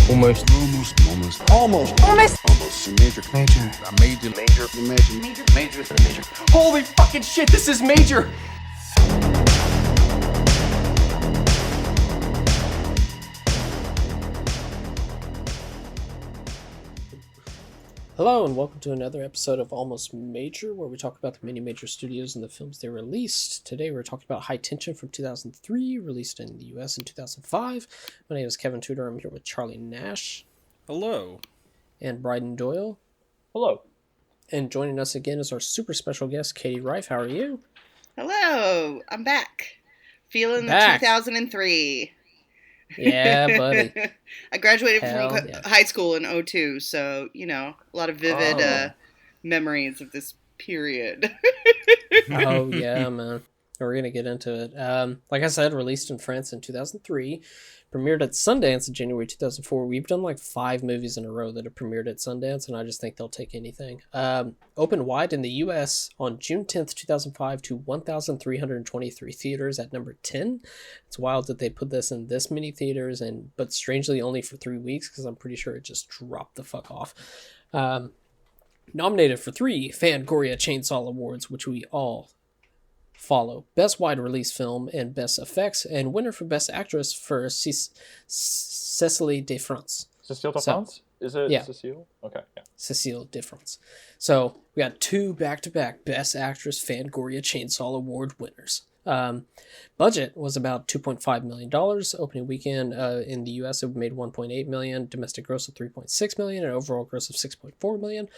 Almost. Major. Holy fucking shit, this is major! Hello and welcome to another episode of Almost Major, where we talk about the many major studios and the films they released. Today we're talking about High Tension from 2003, released in the US in 2005. My name is Kevin Tudor. I'm here with Charlie Nash. Hello. And Bryden Doyle. Hello. And joining us again is our super special guest, Katie Rife. How are you? Hello. I'm back. Feeling the 2003. Yeah, buddy. I graduated Hell from yeah. high school in 2002, so, you know, a lot of vivid memories of this period. Oh, yeah, man. We're going to get into it. Like I said, released in France in 2003, premiered at Sundance in January 2004. We've done like 5 movies in a row that have premiered at Sundance, and I just think they'll take anything. Opened wide in the US on June 10th, 2005 to 1,323 theaters at number 10. It's wild that they put this in this many theaters, but strangely only for 3 weeks, because I'm pretty sure it just dropped the fuck off. Nominated for 3 Fangoria Chainsaw Awards, which we all follow. Best Wide Release Film and Best Effects, and winner for Best Actress for Cecily de France. Cecile de France? Is it yeah. Cecile? Okay, yeah. Cecile de France. So we got 2 back-to-back Best Actress Fangoria Chainsaw Award winners. Budget was about $2.5 million. Opening weekend in the US it made $1.8 million. Domestic gross of $3.6 million and overall gross of $6.4 million.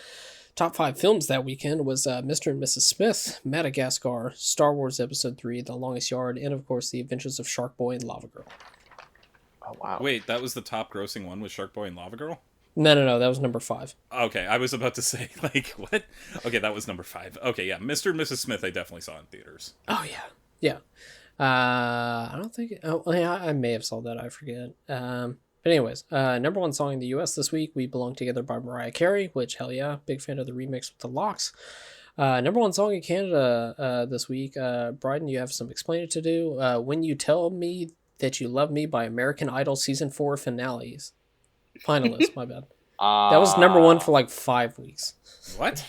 Top 5 films that weekend was Mr. and Mrs. Smith, Madagascar, Star Wars Episode 3, The Longest Yard, and of course The Adventures of Shark Boy and Lava Girl. Oh, wow. Wait, that was the top grossing one with Shark Boy and Lava Girl? No, that was number 5. Okay, I was about to say, like, what? Okay, that was number 5. Okay, yeah, Mr. and Mrs. Smith I definitely saw in theaters. Oh, yeah. I don't think... Oh, yeah, I may have saw that. I forget. But anyways, number 1 song in the US this week, We Belong Together by Mariah Carey, which, hell yeah, big fan of the remix with the Locks. Number 1 song in Canada this week, Bryden, you have some explaining to do. When You Tell Me That You Love Me by American Idol Season 4 finalists. Finalists, my bad. That was number 1 for like 5 weeks. What?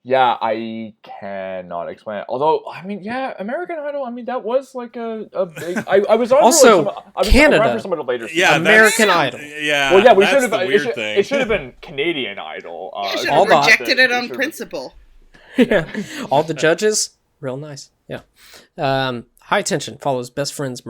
Yeah, I cannot explain it. Although, I mean, yeah, American Idol, I mean, that was like a big... I was on also, Canada. For some of the later yeah, American Idol. Yeah, well, yeah, we that's should have... the weird thing. It should have been Canadian Idol. You should have rejected it on principle. Yeah. All the judges, real nice. Yeah. High Tension follows best friends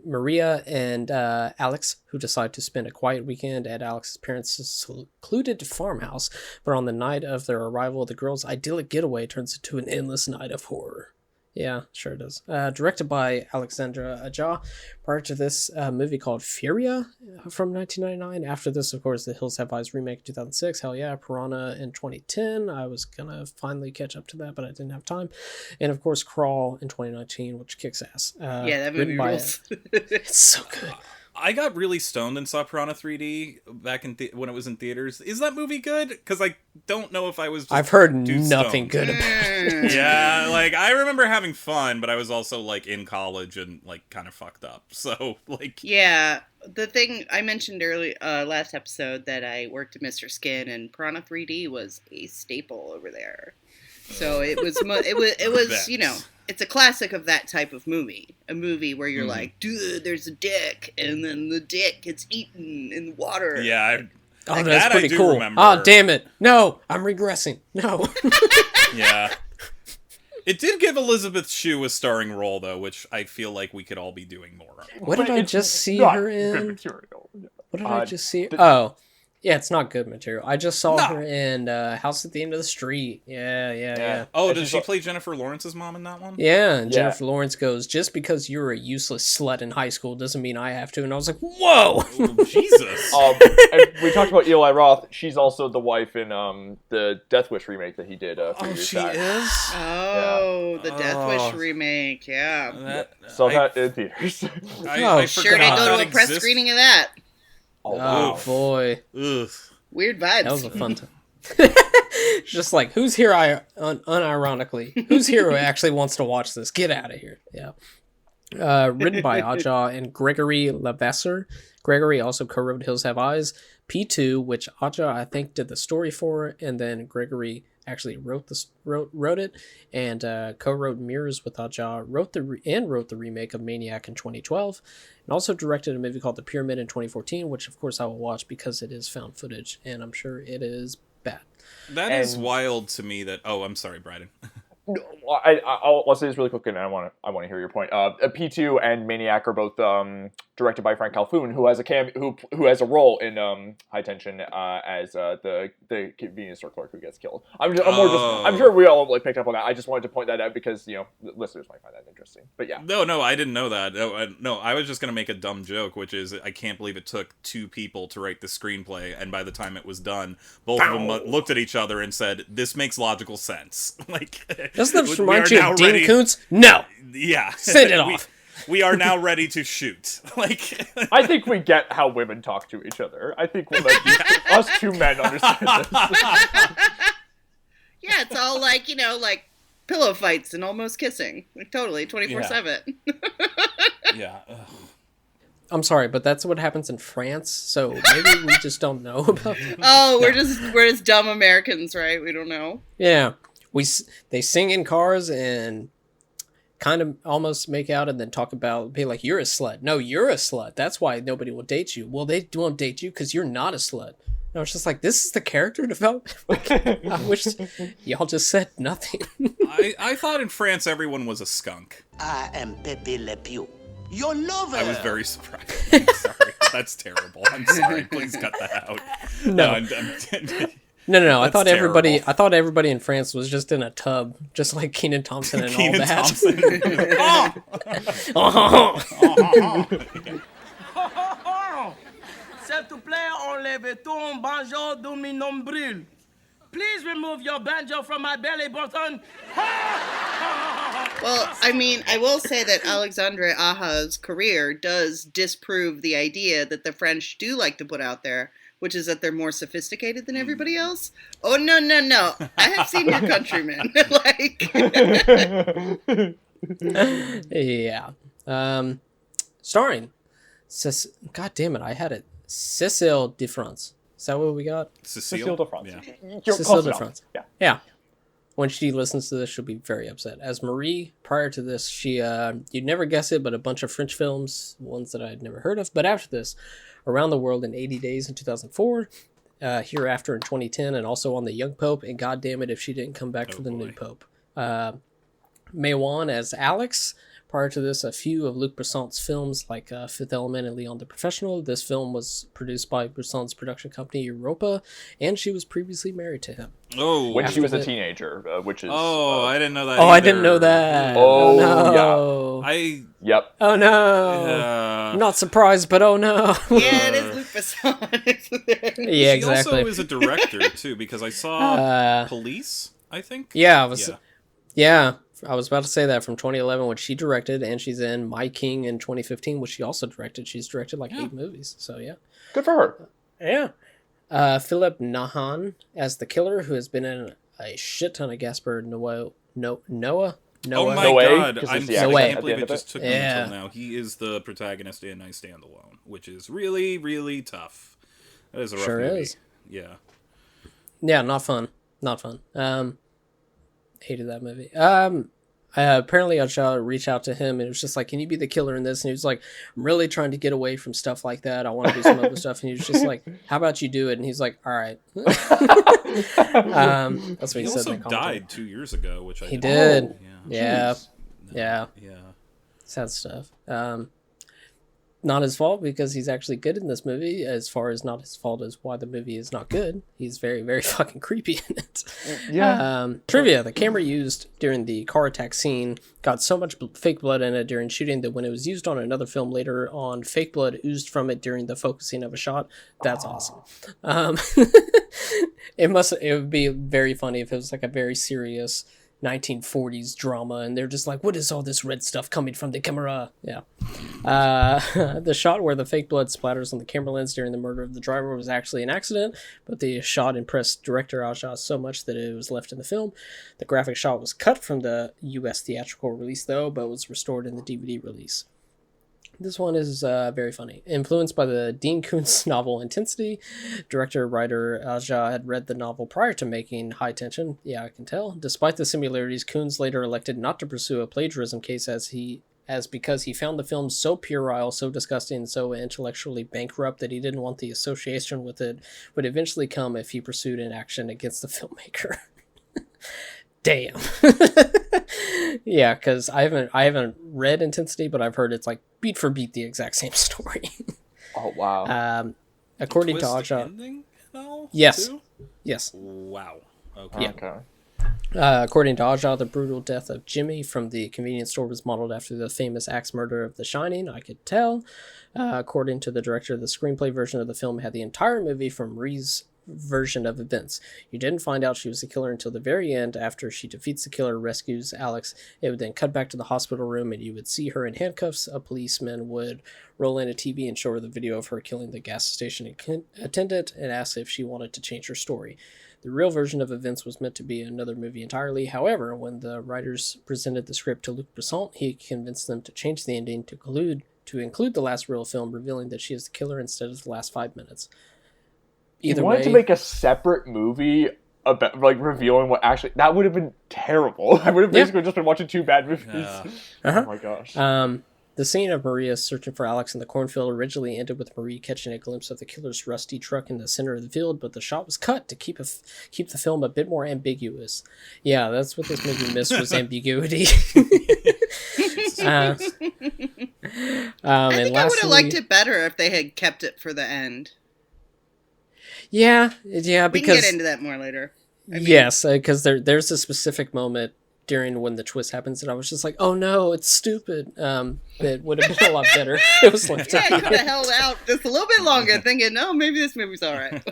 Maria and Alex, who decide to spend a quiet weekend at Alex's parents' secluded farmhouse. But on the night of their arrival, the girls' idyllic getaway turns into an endless night of horror. Yeah, sure it does. Directed by Alexandre Aja. Prior to this, a movie called Furia from 1999. After this, of course, The Hills Have Eyes remake 2006. Hell yeah, Piranha in 2010. I was gonna finally catch up to that, but I didn't have time. And of course, Crawl in 2019, which kicks ass. Yeah, that movie rules. It's so good. I got really stoned and saw Piranha 3D back in when it was in theaters. Is that movie good? Because I don't know if I was just I've heard too nothing stoned. good about it. Yeah, like, I remember having fun, but I was also, like, in college and, like, kind of fucked up. So, like... Yeah, the thing I mentioned early last episode that I worked at Mr. Skin, and Piranha 3D was a staple over there. So it was, it was, you know... It's a classic of that type of movie. A movie where you're like, dude, there's a dick, and then the dick gets eaten in water. Yeah, that's pretty cool. Remember. Oh, damn it. No, I'm regressing. No. Yeah. It did give Elizabeth Shue a starring role, though, which I feel like we could all be doing more of. What did I just see her in? What did I just see? Oh. Yeah, it's not good material. I just saw her in House at the End of the Street. Yeah. Oh, did she play Jennifer Lawrence's mom in that one? Yeah, and Jennifer Lawrence goes, just because you're a useless slut in high school doesn't mean I have to. And I was like, whoa! Oh, Jesus! And we talked about Eli Roth. She's also the wife in the Death Wish remake that he did a few years back. Is? Oh, the Death Wish remake, yeah. Saw that in theaters. I sure did go to a press screening of that. Oh, boy. Ugh. Weird vibes. That was a fun time. Just like, who's here unironically? Who's here who actually wants to watch this? Get out of here. Yeah. Written by Aja and Gregory Levasseur. Gregory also co-wrote Hills Have Eyes, P2, which Aja I think did the story for, and then Gregory actually wrote it, and co-wrote Mirrors with Aja, wrote the remake of Maniac in 2012, and also directed a movie called The Pyramid in 2014, which of course I will watch because it is found footage, and I'm sure it is bad. That is wild to me that... Oh, I'm sorry, Bryden. I'll say this really quick, and I want to hear your point. P2 and Maniac are both directed by Frank Calhoun, who has a role in High Tension as the convenience store clerk who gets killed. I'm sure we all picked up on that. I just wanted to point that out because listeners might find that interesting. But yeah, no, I didn't know that. No, I was just gonna make a dumb joke, which is I can't believe it took 2 people to write the screenplay, and by the time it was done, both of them looked at each other and said, "This makes logical sense." Doesn't this remind you of Dean Koontz? No. Yeah. Send it off. We are now ready to shoot. I think we get how women talk to each other. I think us 2 men understand this. Yeah, it's all like pillow fights and almost kissing. Totally, 24/7. Yeah. I'm sorry, but that's what happens in France, so maybe we just don't know about that. Oh, we're just dumb Americans, right? We don't know. Yeah. They sing in cars and kind of almost make out and then talk about, be like, you're a slut. No, you're a slut. That's why nobody will date you. Well, they won't date you because you're not a slut. And I was just like, this is the character development? I wish y'all just said nothing. I thought in France everyone was a skunk. I am Pepe Le Pew, your lover. I was very surprised. I'm sorry. That's terrible. I'm sorry. Please cut that out. No. No. I thought everybody in France was just in a tub, just like Kenan Thompson and all that. S'il te plaît, enlève ton banjo de mi nombril. Please remove your banjo from my belly button. Well, I mean, I will say that Alexandre Aja's career does disprove the idea that the French do like to put out there, which is that they're more sophisticated than everybody else. Oh, no. I have seen your countrymen. Yeah. Starring. God damn it, I had it. Cécile de France. Is that what we got? Cécile de France. Yeah. Cécile de France. Yeah. When she listens to this, she'll be very upset. As Marie, prior to this, she, you'd never guess it, but a bunch of French films, ones that I'd never heard of. But after this, Around the World in 80 Days in 2004, Hereafter in 2010, and also on The Young Pope, and God damn it if she didn't come back for the New Pope. Mae Wan as Alex. Prior to this, a few of Luc Besson's films like Fifth Element and Leon the Professional. This film was produced by Besson's production company Europa, and she was previously married to him. Oh, when she was a teenager, which is... I didn't know that. I didn't know that. Oh, no. yeah. Yep. Oh no. I'm not surprised, but oh no. Yeah, it is Luc Besson. Yeah, exactly. She also is a director too, because I saw Police, I think. Yeah, I was about to say that, from 2011, which she directed, and she's in My King in 2015, which she also directed. She's directed 8 movies, so yeah. Good for her. Yeah. Philip Nahan as the killer, who has been in a shit ton of Gaspar Noé. Oh my Noé, god, I can't believe it just took me until now. He is the protagonist in I Stand Alone, which is really, really tough. That is a rough movie. Is. Yeah. Yeah, not fun. Hated that movie. Apparently I reached out to him and it was just like, can you be the killer in this? And he was like, I'm really trying to get away from stuff like that. I want to do some other stuff. And he was just like, how about you do it? And he's like, all right. That's what he said. Also died 2 years ago, which he did. Yeah. Yeah. Sad stuff. Not his fault, because he's actually good in this movie, as far as not his fault as why the movie is not good. He's very, very fucking creepy in it. Yeah. Trivia: the camera used during the car attack scene got so much fake blood in it during shooting that when it was used on another film later on, fake blood oozed from it during the focusing of a shot. That's awesome. It would be very funny if it was like a very serious 1940s drama, and they're just like, what is all this red stuff coming from the camera? Yeah. The shot where the fake blood splatters on the camera lens during the murder of the driver was actually an accident, but the shot impressed director Aja so much that it was left in the film. The graphic shot was cut from the US theatrical release, though, but was restored in the DVD release. This one is very funny. Influenced by the Dean Koontz novel Intensity, director-writer Aja had read the novel prior to making High Tension. Yeah, I can tell. Despite the similarities, Koontz later elected not to pursue a plagiarism case because he found the film so puerile, so disgusting, so intellectually bankrupt that he didn't want the association with it would eventually come if he pursued an action against the filmmaker. Damn. Yeah, because I haven't read Intensity, but I've heard it's like beat for beat the exact same story. Oh wow. According to Aja, ending now, yes, too? yes. Wow. Okay. Yeah. Okay. According to Aja, the brutal death of Jimmy from the convenience store was modeled after the famous axe murder of The Shining. I could tell. According to the director, the screenplay version of the film had the entire movie from Marie's version of events. You didn't find out she was the killer until the very end. After she defeats the killer, rescues Alex, it would then cut back to the hospital room and you would see her in handcuffs. A policeman would roll in a TV and show her the video of her killing the gas station attendant and ask if she wanted to change her story. The real version of events was meant to be another movie entirely. However, when the writers presented the script to Luc Besson, he convinced them to change the ending to include the last real film, revealing that she is the killer instead of the last 5 minutes. Either you wanted way, to make a separate movie about like revealing what actually that would have been terrible. I would have basically just been watching 2 bad movies. Yeah. Uh-huh. Oh my gosh. The scene of Maria searching for Alex in the cornfield originally ended with Marie catching a glimpse of the killer's rusty truck in the center of the field, but the shot was cut to keep the film a bit more ambiguous. Yeah, that's what this movie missed was ambiguity. I think I would have liked it better if they had kept it for the end. Yeah, We because can get into that more later. yes, because there's a specific moment during when the twist happens that I was just like, oh no, it's stupid. It would have been a lot better if it was left Yeah, out. you could have held out just a little bit longer, thinking, no, maybe this movie's all right.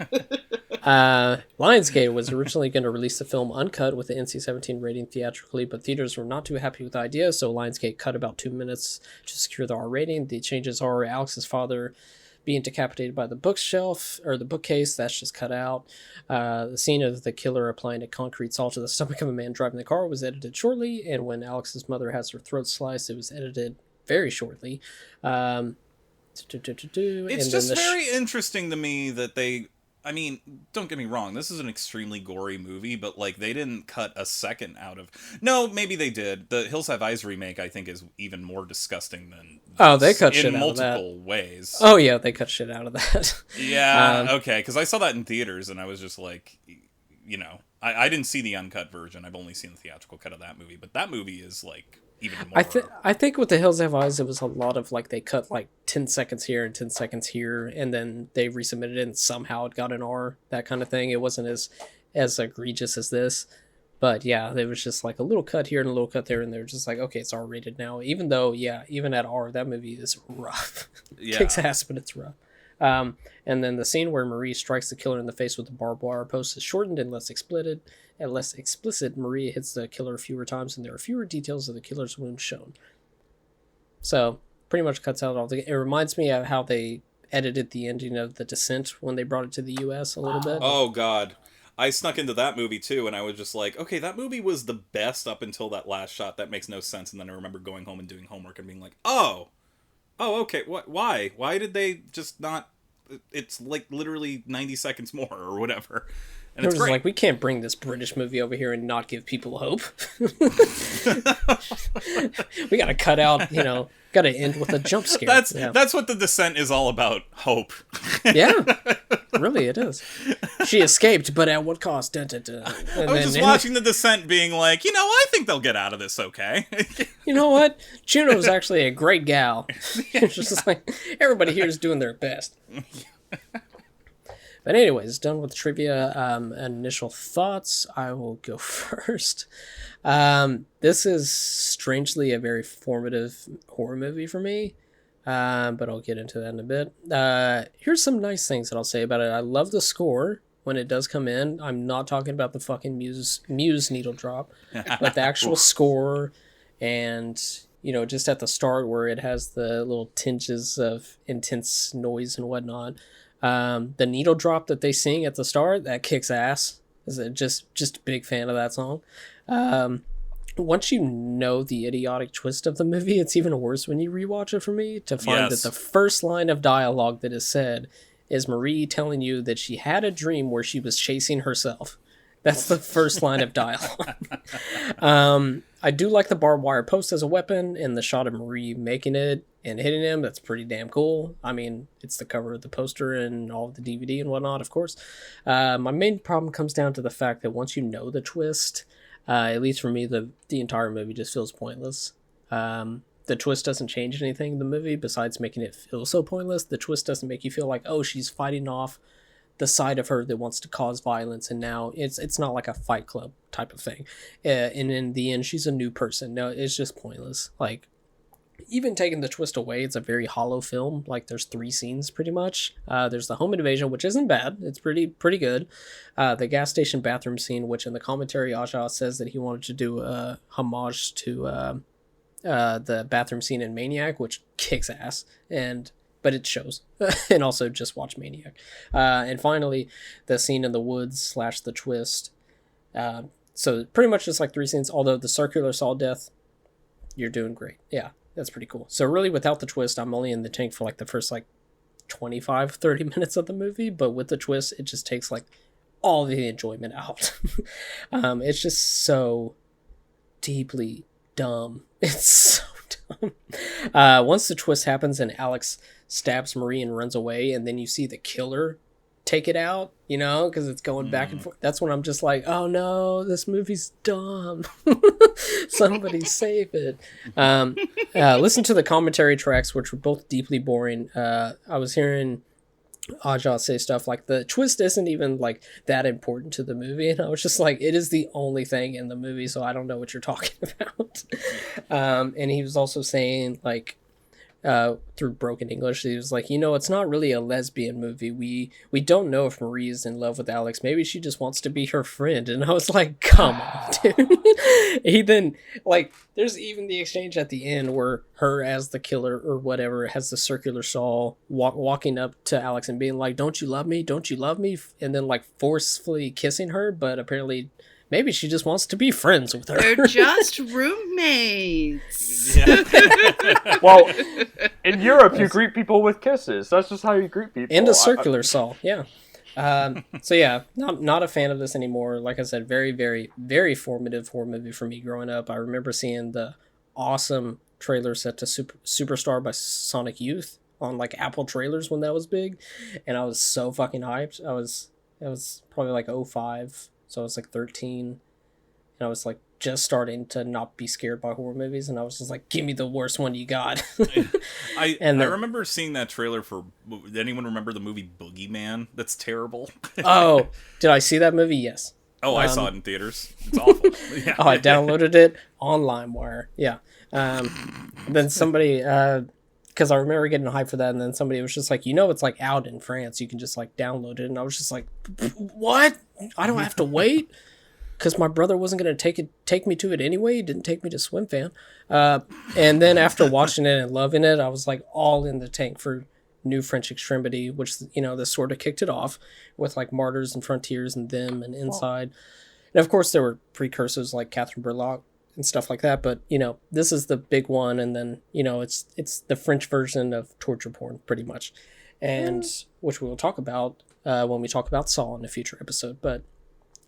Lionsgate was originally going to release the film uncut with the NC-17 rating theatrically, but theaters were not too happy with the idea, so Lionsgate cut about 2 minutes to secure the R rating. The changes are Alex's father being decapitated by the bookshelf or the bookcase, that's just cut out. The scene of the killer applying a concrete saw to the stomach of a man driving the car was edited shortly, and when Alex's mother has her throat sliced, it was edited very shortly. It's just very interesting to me that they... I mean, don't get me wrong, this is an extremely gory movie, but, like, they didn't cut a second out of... No, maybe they did. The Hills Have Eyes remake, I think, is even more disgusting than... Oh, they cut shit out of that. In multiple ways. Oh, yeah, they cut shit out of that. Yeah, okay, because I saw that in theaters, and I was just like, you know... I didn't see the uncut version, I've only seen the theatrical cut of that movie, but that movie is, like... Even more. I think with The Hills Have Eyes, it was a lot of, like, they cut, like, 10 seconds here and 10 seconds here, and then they resubmitted it, and somehow it got an R, that kind of thing. It wasn't as egregious as this. But, yeah, there was just, like, a little cut here and a little cut there, and they were just like, okay, it's R-rated now. Even though, yeah, even at R, that movie is rough. Yeah. Kicks ass, but it's rough. And then the scene where Marie strikes the killer in the face with the barbed wire post is shortened and less explicit. Maria hits the killer fewer times, and there are fewer details of the killer's wound shown. So, pretty much cuts out all the... It reminds me of how they edited the ending of The Descent when they brought it to the US a little bit. Oh, God. I snuck into that movie, too, and I was just like, okay, that movie was the best up until that last shot. That makes no sense. And then I remember going home and doing homework and being like, oh, okay, why? Why did they just not... It's, like, literally 90 seconds more or whatever. And it's great. Like, we can't bring this British movie over here and not give people hope. We gotta cut out, gotta end with a jump scare. That's what The Descent is all about, hope. Yeah, really it is. She escaped, but at what cost? Dun, dun, dun. I was just watching The Descent being like, I think they'll get out of this okay. You know what? Juno's actually a great gal. It's just like, everybody here is doing their best. But anyways, done with trivia. Initial thoughts. I will go first. This is strangely a very formative horror movie for me, but I'll get into that in a bit. Here's some nice things that I'll say about it. I love the score. when it does come in, I'm not talking about the fucking Muse needle drop, but the actual score, and just at the start where it has the little tinges of intense noise and whatnot. The needle drop that they sing at the start, that kicks ass. Is it just a big fan of that song. Once you know the idiotic twist of the movie, it's even worse when you rewatch it for me to find that the first line of dialogue that is said is Marie telling you that she had a dream where she was chasing herself. That's the first line of dialogue. I do like the barbed wire post as a weapon, and the shot of Marie making it and hitting him. That's pretty damn cool. I mean, it's the cover of the poster and all of the DVD and whatnot, of course. My main problem comes down to the fact that once you know the twist, at least for me, the entire movie just feels pointless. The twist doesn't change anything in the movie besides making it feel so pointless. The twist doesn't make you feel like, oh, she's fighting off the side of her that wants to cause violence, and now it's not like a Fight Club type of thing. And in the end, she's a new person. No, it's just pointless. Like, even taking the twist away, it's a very hollow film. Like, there's 3 scenes pretty much. There's the home invasion, which isn't bad. It's pretty good. The gas station bathroom scene, which in the commentary, Aja says that he wanted to do a homage to the bathroom scene in Maniac, which kicks ass, but it shows. And also just watch Maniac. And finally, the scene in the woods / the twist. So pretty much just like 3 scenes, although the circular saw death, you're doing great. Yeah, that's pretty cool. So really, without the twist, I'm only in the tank for like the first 25-30 minutes of the movie, but with the twist, it just takes all the enjoyment out. It's just so deeply dumb. It's so dumb. Once the twist happens and Alex stabs Marie and runs away, and then you see the killer take it out, because it's going back and forth. That's when I'm just like, oh no, this movie's dumb. Somebody save it. Listen to the commentary tracks, which were both deeply boring. I was hearing Aja say stuff like the twist isn't even that important to the movie, and I was just like, it is the only thing in the movie, so I don't know what you're talking about. And he was also saying through broken English, he was like, it's not really a lesbian movie. We don't know if Marie is in love with Alex. Maybe she just wants to be her friend. And I was like, come on, dude. He then, there's even the exchange at the end where her as the killer or whatever has the circular saw walking up to Alex and being like, don't you love me? Don't you love me? And then forcefully kissing her, but apparently maybe she just wants to be friends with her. They're just roommates. Yeah. Well, in Europe, you greet people with kisses. That's just how you greet people. And a circular saw, yeah. So yeah, not a fan of this anymore. Like I said, very, very, very formative horror movie for me growing up. I remember seeing the awesome trailer set to Superstar by Sonic Youth on Apple trailers when that was big, and I was so fucking hyped. It was probably 05. So I was 13, and I was just starting to not be scared by horror movies, and I was just like, give me the worst one you got. I remember seeing that trailer for, did anyone remember the movie Boogeyman? That's terrible. Oh, did I see that movie? Yes. Oh, I saw it in theaters. It's awful. Yeah. Oh, I downloaded it on LimeWire. Yeah. Then somebody, because I remember getting hyped for that, and then somebody was just like, it's out in France. You can just download it, and I was just like, what? I don't have to wait? Because my brother wasn't going to take me to it anyway. He didn't take me to Swim Fan. And then after watching it and loving it, I was all in the tank for new French Extremity, which, this sort of kicked it off with Martyrs and Frontiers and Them and Inside. And of course, there were precursors like Catherine Burlock and stuff like that, but this is the big one, and then it's the French version of torture porn pretty much, and which we will talk about when we talk about Saw in a future episode. But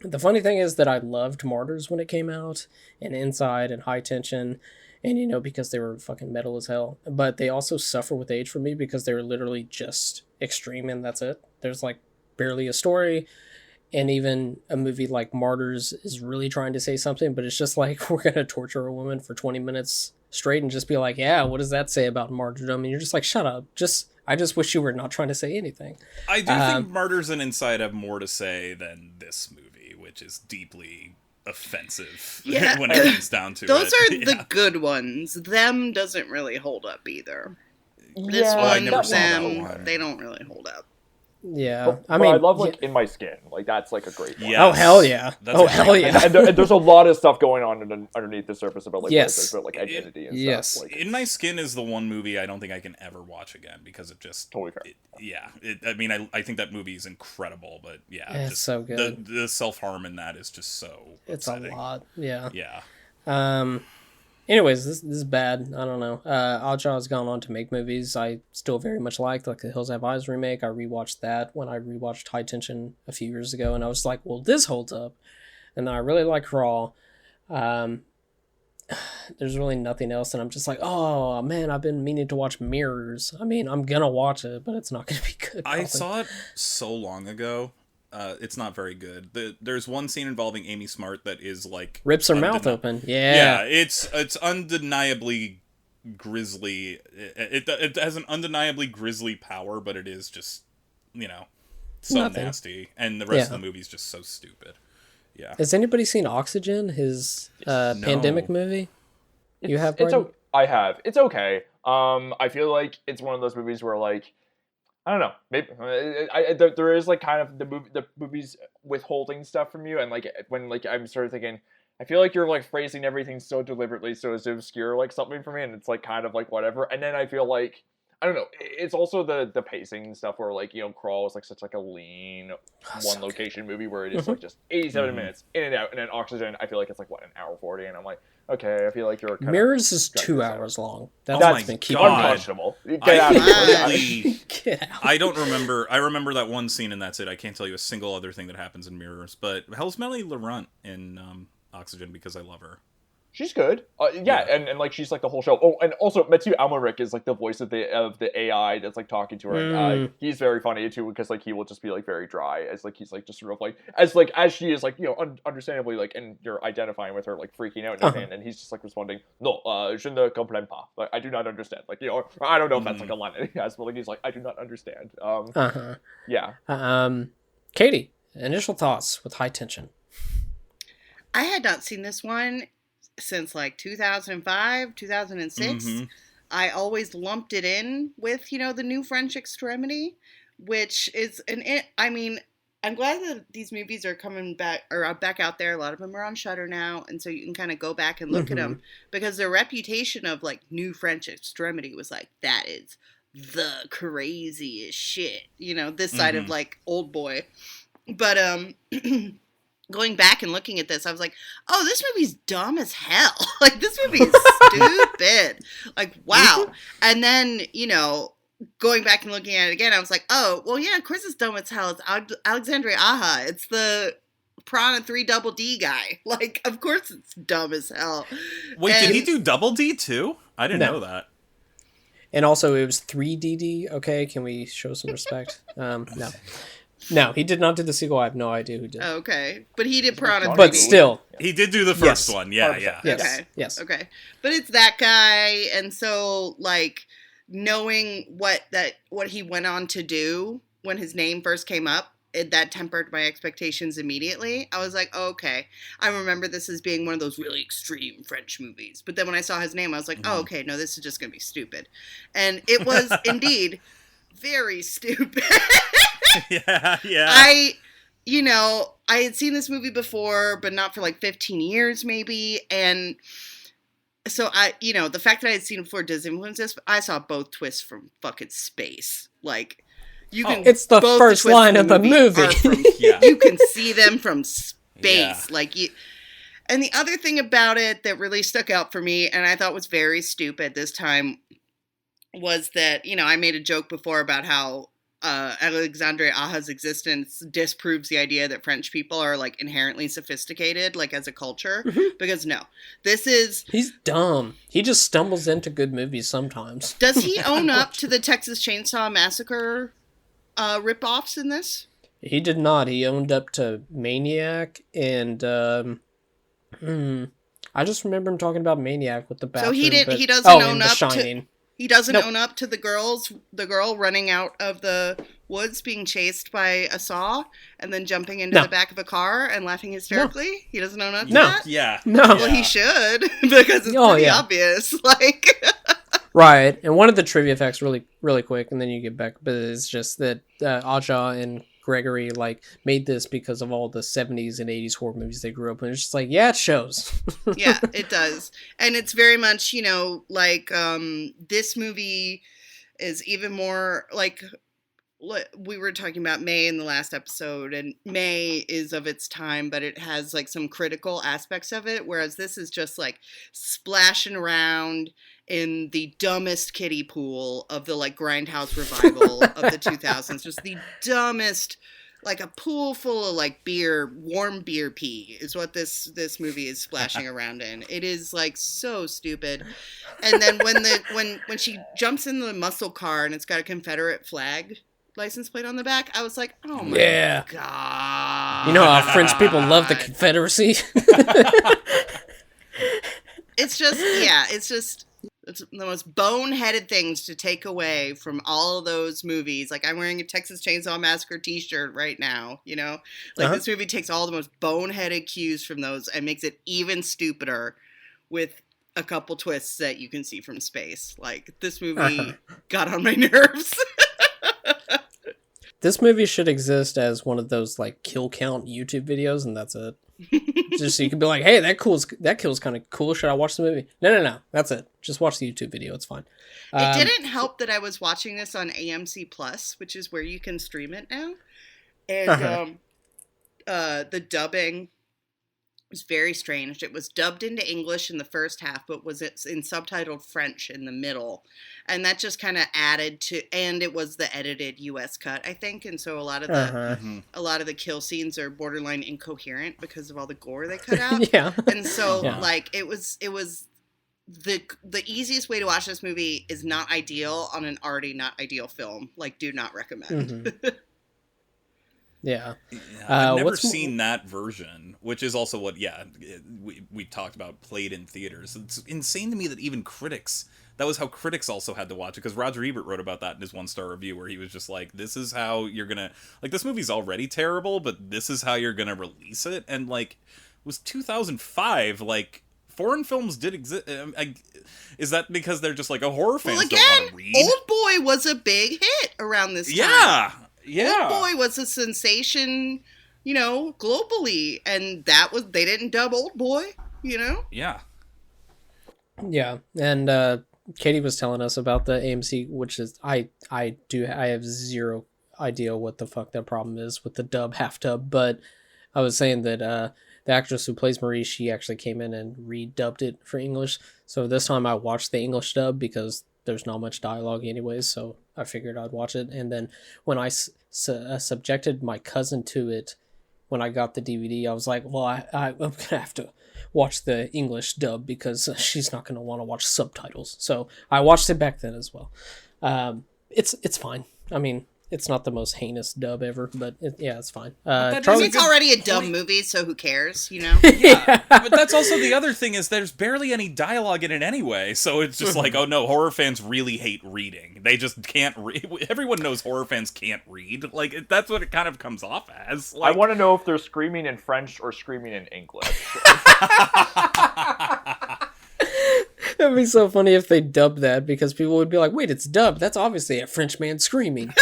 the funny thing is that I loved Martyrs when it came out, and Inside and High Tension, and because they were fucking metal as hell, but they also suffer with age for me because they were literally just extreme, and that's it. There's barely a story. And even a movie like Martyrs is really trying to say something, but it's just we're going to torture a woman for 20 minutes straight and just be like, yeah, what does that say about martyrdom? And you're just like, shut up. I just wish you were not trying to say anything. I do think Martyrs and Inside have more to say than this movie, which is deeply offensive when it comes down to Those it. are the good ones. Them doesn't really hold up either. This Yeah, one, I never saw that them, one. they don't really hold up. Yeah, I love like In My Skin. Like that's like a great one. Yes. Oh hell yeah! That's Oh a hell great yeah! And there's a lot of stuff going on underneath the surface about like Yes. about like identity and Yes. stuff. Like, In My Skin is the one movie I don't think I can ever watch again because it just Totally fair. I mean, I think that movie is incredible, but It's just so good. The self harm in that is just so It's upsetting. a lot. Yeah. Yeah. Anyways, this is bad. I don't know. Aja has gone on to make movies I still very much like the Hills Have Eyes remake. I rewatched that when I rewatched High Tension a few years ago, and I was like, well, this holds up. And then I really like Raw. There's really nothing else, and I'm just like, oh man, I've been meaning to watch Mirrors. I mean, I'm gonna watch it, but it's not gonna be good. I probably. saw it so long ago. It's not very good. There's one scene involving Amy Smart that is like Rips her mouth open. Yeah, it's undeniably grisly. It has an undeniably grisly power, but it is just, so Nothing. nasty. And the rest Yeah. of the movie is just so stupid. Yeah. Has anybody seen Oxygen, his pandemic movie? You have, Brian? I have. It's okay. I feel like it's one of those movies where like I don't know. Maybe there is like kind of the movies withholding stuff from you, and like when like I'm sort of thinking, I feel like you're like phrasing everything so deliberately so as to obscure like something for me, and it's like kind of like whatever. And then I feel like I don't know. It's also the pacing and stuff where like Crawl is like such like a lean one location movie where it is like just 87 minutes in and out, and then Oxygen I feel like it's like what an hour 40, and I'm like okay, I feel like you're kind Mirrors is 2 hours long. That's my what's been keeping God. unconscionable. Get I out of here. completely. Get out. I don't remember. I remember that one scene, and that's it. I can't tell you a single other thing that happens in Mirrors. But how's Melanie Laurent in Oxygen? Because I love her. She's good. Yeah. And like she's like the whole show. Oh, and also Mathieu Amalric is like the voice of the AI that's like talking to her. And, he's very funny too because like he will just be like very dry as like he's like just sort of like as she is like understandably like and you're identifying with her like freaking out and everything, and he's just like responding no je ne comprends pas, like I do not understand, like I don't know if that's like a line that he has, but like he's like I do not understand. Yeah. Katie, initial thoughts with High Tension. I had not seen this one since like 2005, 2006. I always lumped it in with, the new French Extremity, which is I mean, I'm glad that these movies are coming back or back out there. A lot of them are on Shudder now, and so you can kind of go back and look at them because the reputation of like new French Extremity was like that is the craziest shit, this side of like Old Boy. But going back and looking at this, I was like, oh, this movie's dumb as hell. Like, this movie is stupid. Like, wow. And then, going back and looking at it again, I was like, oh, well, yeah, of course it's dumb as hell. It's Alexandre Aja. It's the Piranha 3 Double D guy. Like, of course it's dumb as hell. Wait, did he do Double D too? I didn't know that. And also, it was 3DD. Okay, can we show some respect? No, he did not do the sequel. I have no idea who did. Okay, but he did Piranha 3D. But still, he did do the first one. Yeah, yeah. Yes. Okay. Yes. Okay. But it's that guy, and so like knowing what he went on to do when his name first came up, that tempered my expectations immediately. I was like, oh, okay. I remember this as being one of those really extreme French movies. But then when I saw his name, I was like, oh, okay, no, this is just gonna be stupid. And it was indeed very stupid. Yeah. I had seen this movie before, but not for like 15 years maybe. And so the fact that I had seen it before does influence this. I saw both twists from fucking space. Like, you can. It's the first line of the movie. You can see them from space. Yeah. Like you. And the other thing about it that really stuck out for me, and I thought was very stupid this time, was that, I made a joke before about how Alexandre Aja's existence disproves the idea that French people are like inherently sophisticated, like as a culture. Because no, he's dumb. He just stumbles into good movies sometimes. Does he own up to the Texas Chainsaw Massacre ripoffs in this? He did not. He owned up to Maniac and I just remember him talking about Maniac with the bathroom. So he doesn't own up to. He doesn't own up to the girl running out of the woods being chased by a saw and then jumping into the back of a car and laughing hysterically? No. He doesn't own up to that? Yeah. No. Well, he should, because it's pretty obvious. Like, Right, and one of the trivia facts, really quick, and then you get back, but it's just that Aja and Gregory like made this because of all the 70s and 80s horror movies they grew up in. It's just like, yeah, it shows. Yeah, it does. And it's very much, like this movie is even more like we were talking about May in the last episode, and May is of its time, but it has like some critical aspects of it, whereas this is just like splashing around in the dumbest kiddie pool of the like Grindhouse revival of the 2000s. Just the dumbest, like a pool full of like warm beer pee is what this movie is splashing around in. It is like so stupid. And then when she jumps in the muscle car and it's got a Confederate flag license plate on the back, I was like, oh my god. You know how French people love the Confederacy? It's the most boneheaded things to take away from all of those movies. Like, I'm wearing a Texas Chainsaw Massacre t-shirt right now, This movie takes all the most boneheaded cues from those and makes it even stupider with a couple twists that you can see from space. Like, this movie got on my nerves. This movie should exist as one of those like kill count YouTube videos, and that's it. Just so you can be like, hey, that kill's kind of cool. Should I watch the movie? No. That's it. Just watch the YouTube video. It's fine. It didn't help that I was watching this on AMC Plus, which is where you can stream it now. And the dubbing was very strange. It was dubbed into English in the first half, but was in subtitled French in the middle. And that just kind of added to, and it was the edited US cut, I think. And so a lot of the kill scenes are borderline incoherent because of all the gore they cut out. Yeah. And so like it was the easiest way to watch this movie is not ideal on an already not ideal film. Like, do not recommend. Yeah. I've never seen that version, which is also what, we talked about, played in theaters. It's insane to me that even critics, that was how critics also had to watch it, because Roger Ebert wrote about that in his 1-star review, where he was just like, this is how you're gonna, like, this movie's already terrible, but this is how you're gonna release it. And, like, it was 2005, like, foreign films did exist. Is that because they're just like, horror fans don't want to read? Old Boy was a big hit around this time. Yeah. Old Boy was a sensation, globally, and they didn't dub Old Boy, Yeah. Yeah, and Katie was telling us about the AMC, which is I have zero idea what the fuck that problem is with the dub, half dub, but I was saying that the actress who plays Marie, she actually came in and redubbed it for English. So this time I watched the English dub because there's not much dialogue anyways, so I figured I'd watch it. And then when I subjected my cousin to it, when I got the DVD, I was like, well, I'm going to have to watch the English dub because she's not going to want to watch subtitles. So I watched it back then as well. It's fine. I mean, it's not the most heinous dub ever, but it's fine. Charlie, it's already a dumb movie, so who cares, Yeah, but that's also the other thing, is there's barely any dialogue in it anyway, so it's just like, oh no, horror fans really hate reading. They just can't read. Everyone knows horror fans can't read. Like, that's what it kind of comes off as. Like, I want to know if they're screaming in French or screaming in English. It'd be so funny if they dubbed that, because people would be like, wait, it's dubbed. That's obviously a French man screaming.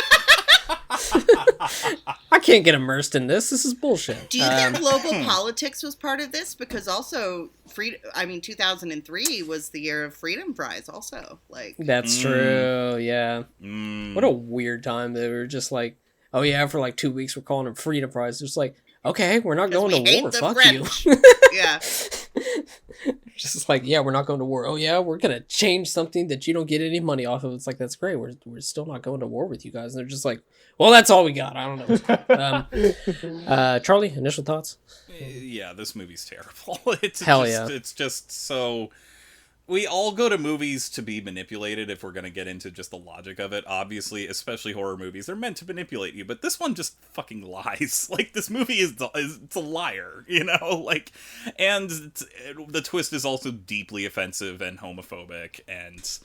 I can't get immersed in this. This is bullshit. Do you think global politics was part of this? Because also, 2003 was the year of Freedom Fries also. Like, that's true, yeah. What a weird time. They were just like, oh yeah, for like 2 weeks we're calling them Freedom Fries. It's like, okay, we're not going to war. Fuck French. you. Yeah. Just like, yeah, we're not going to war. Oh yeah, we're gonna change something that you don't get any money off of. It's like, that's great. We're still not going to war with you guys. And they're just like, well, that's all we got. I don't know. Charlie, initial thoughts? Yeah, this movie's terrible. It's just so. We all go to movies to be manipulated if we're going to get into just the logic of it. Obviously, especially horror movies, they're meant to manipulate you, but this one just fucking lies. Like, this movie it's a liar, Like, and the twist is also deeply offensive and homophobic, and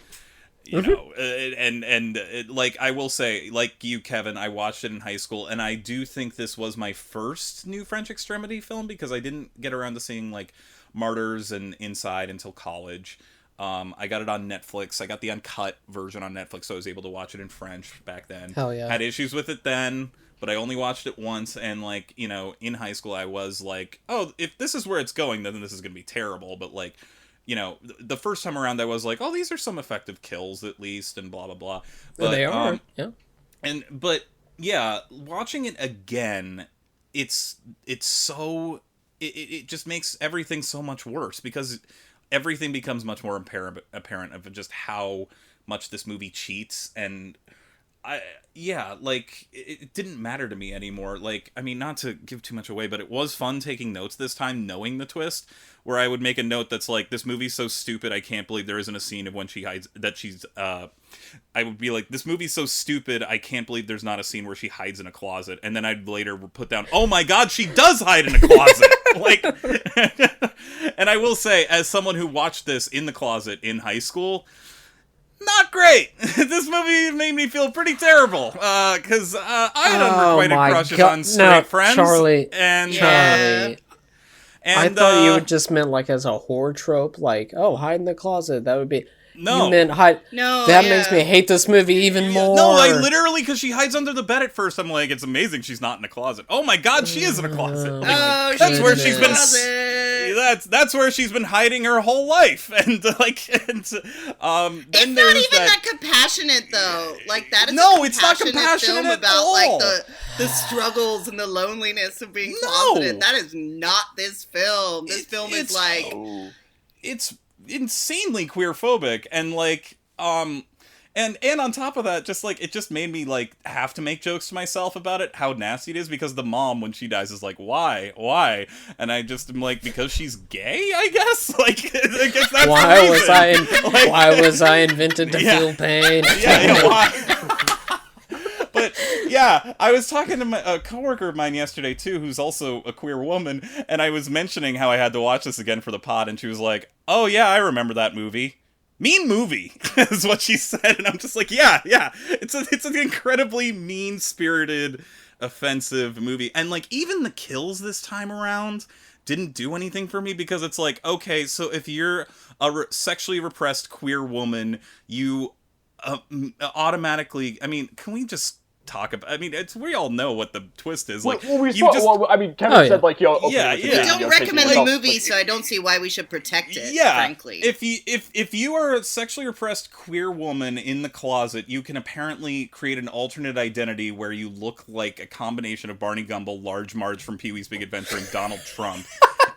like, I will say, like you, Kevin, I watched it in high school, and I do think this was my first new French Extremity film, because I didn't get around to seeing, like, Martyrs and Inside until college. I got it on Netflix. I got the uncut version on Netflix, so I was able to watch it in French back then. Hell yeah. Had issues with it then, but I only watched it once, and, like, you know, in high school I was like, oh, if this is where it's going, then this is going to be terrible, but, like, you know, the first time around I was like, oh, these are some effective kills at least, and blah, blah, blah. But, they are, But, yeah, watching it again, it just makes everything so much worse, because everything becomes much more apparent of just how much this movie cheats, and it didn't matter to me anymore. Like, I mean, not to give too much away, but it was fun taking notes this time, knowing the twist, where I would make a note that's like, this movie's so stupid, I can't believe there isn't a scene of when she hides, that she's, I would be like, this movie's so stupid, I can't believe there's not a scene where she hides in a closet, and then I'd later put down, oh my god, she does hide in a closet! Like, and I will say, as someone who watched this in the closet in high school, not great. This movie made me feel pretty terrible, because I had unrequited crushes on straight friends. Charlie, and I thought you just meant like as a horror trope, like, oh, hide in the closet. That would be. No. You meant hide. No, that makes me hate this movie even more. No, I literally, because she hides under the bed at first, I'm like, it's amazing she's not in a closet. Oh my god, she is in a closet. Like, that's where she's been. That's where she's been hiding her whole life, and like, then it's not even that compassionate though. Like that is it's not compassionate film at about all. Like the struggles and the loneliness of being closeted. That is not this film. This film is like it's insanely queer-phobic, and like and on top of that, just like, it just made me like have to make jokes to myself about it, how nasty it is, because the mom, when she dies, is like, why, and I just am like, because she's gay, I guess. Like, I guess that's why the reason. Why was I invented to feel pain? Why? But yeah, I was talking to a coworker of mine yesterday too, who's also a queer woman, and I was mentioning how I had to watch this again for the pod, and she was like, "Oh yeah, I remember that movie. Mean movie," is what she said, and I'm just like, yeah, it's an incredibly mean-spirited, offensive movie, and like even the kills this time around didn't do anything for me, because it's like, okay, so if you're a sexually repressed queer woman, you automatically, I mean, can we just talk about, I mean, we all know what the twist is. Like, Kevin said, like, yo, okay, we don't recommend the movie, so I don't see why we should protect it. Yeah, frankly, if you are a sexually repressed queer woman in the closet, you can apparently create an alternate identity where you look like a combination of Barney Gumble, Large Marge from Pee-wee's Big Adventure, and Donald Trump.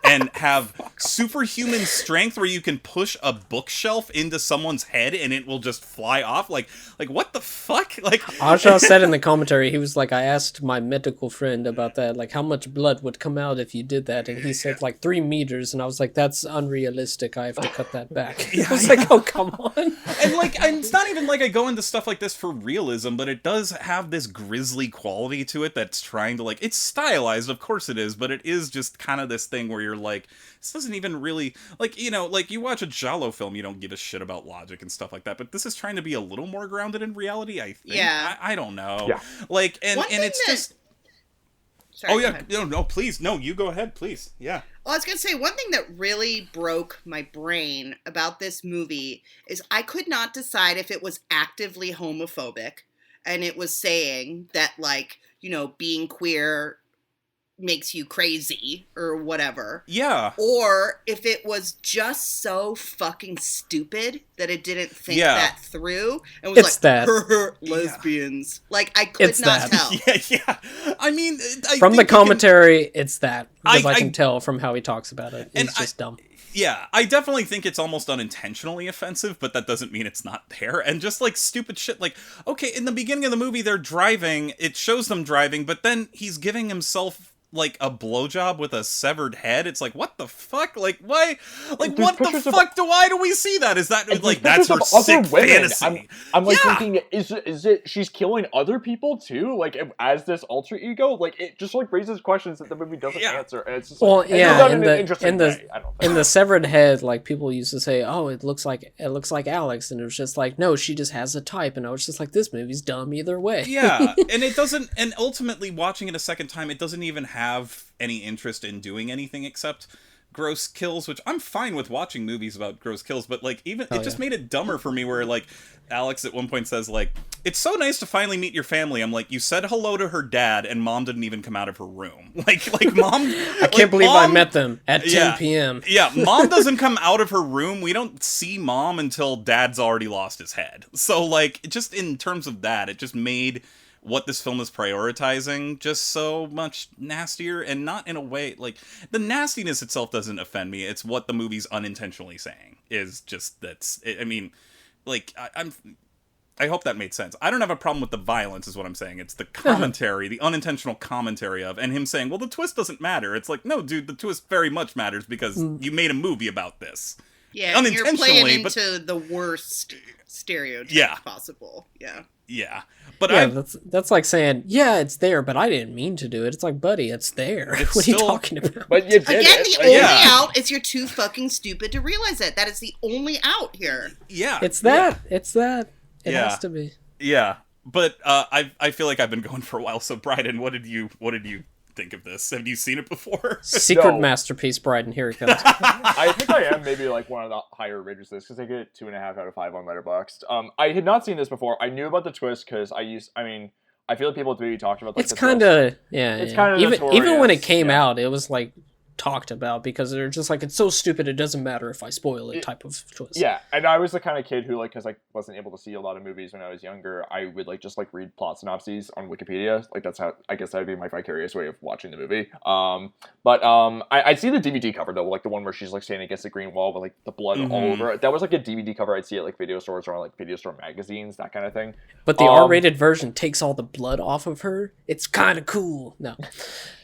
And have superhuman strength where you can push a bookshelf into someone's head and it will just fly off. Like what the fuck? Like, Aja said in the commentary, he was like, I asked my medical friend about that, like how much blood would come out if you did that, and he said like 3 meters, and I was like, that's unrealistic. I have to cut that back. I was like, oh, come on. And like, and it's not even like I go into stuff like this for realism, but it does have this grisly quality to it that's trying to, like, it's stylized, of course it is, but it is just kind of this thing where you're like, this doesn't even really, like, you know, like you watch a Giallo film, you don't give a shit about logic and stuff like that, but this is trying to be a little more grounded in reality, I think. Yeah. I don't know. Yeah. Like, and it's just... Sorry, oh yeah, no, please, no, you go ahead, please. Yeah. Well, I was gonna say, one thing that really broke my brain about this movie is I could not decide if it was actively homophobic and it was saying that, like, you know, being queer makes you crazy or whatever. Yeah. Or if it was just so fucking stupid that it didn't think that through and was it's like, that. lesbians. Like, I could not tell. Yeah. I mean, from the commentary, it's that. Because I can tell from how he talks about it. It's just dumb. Yeah, I definitely think it's almost unintentionally offensive, but that doesn't mean it's not there. And just, like, stupid shit, like, okay, in the beginning of the movie, they're driving, it shows them driving, but then he's giving himself, like, a blowjob with a severed head. It's like, what the fuck? Like, why? Like, what the fuck why do we see that? Is that, like, that's her sick fantasy? I'm like thinking, is it she's killing other people too? Like, as this alter ego? Like, it just, like, raises questions that the movie doesn't answer. And it's just, like, in the severed head, like, people used to say, oh, it looks like Alex, and it was just like, no, she just has a type, and I was just like, this movie's dumb either way. Yeah, and it doesn't, and ultimately watching it a second time, it doesn't even have any interest in doing anything except gross kills, which I'm fine with watching movies about gross kills, but like even it just made it dumber for me where like Alex at one point says like, it's so nice to finally meet your family. I'm like, you said hello to her dad and mom didn't even come out of her room. Like mom I can't believe I met them at 10 p.m. Yeah, mom doesn't come out of her room. We don't see mom until dad's already lost his head. So like just in terms of that, it just made what this film is prioritizing just so much nastier, and not in a way like the nastiness itself doesn't offend me. It's what the movie's unintentionally saying is just I mean, like I hope that made sense. I don't have a problem with the violence, is what I'm saying. It's the commentary, the unintentional commentary of, and him saying, well, the twist doesn't matter. It's like, no, dude, the twist very much matters because you made a movie about this. Yeah, and you're playing into the worst stereotype possible. Yeah. Yeah. But that's like saying, yeah, it's there, but I didn't mean to do it. It's like, buddy, it's there. What are you talking about? But you did Again, the only out is you're too fucking stupid to realize it. That is the only out here. Yeah. It's that. It's that. It has to be. Yeah. But I feel like I've been going for a while. So Bryden, what did you think of this? Have you seen it before? Secret masterpiece, Bryden. Here it comes. I think I am maybe like one of the higher raters of this because I get 2.5 out of 5 on Letterboxd. I had not seen this before. I knew about the twist because I feel like people maybe talked about. Like, it's kind of It's kind of even when it came out, it was like talked about because they're just like, it's so stupid it doesn't matter if I spoil it type of twist. Yeah, and I was the kind of kid who, like, because I wasn't able to see a lot of movies when I was younger, I would like just like read plot synopses on Wikipedia. Like that's how I guess that would be my vicarious way of watching the movie. I see the DVD cover though, like the one where she's like standing against the green wall with like the blood all over it. That was like a DVD cover I'd see at like video stores or on like video store magazines, that kind of thing. But the R-rated version takes all the blood off of her. It's kind of cool. No,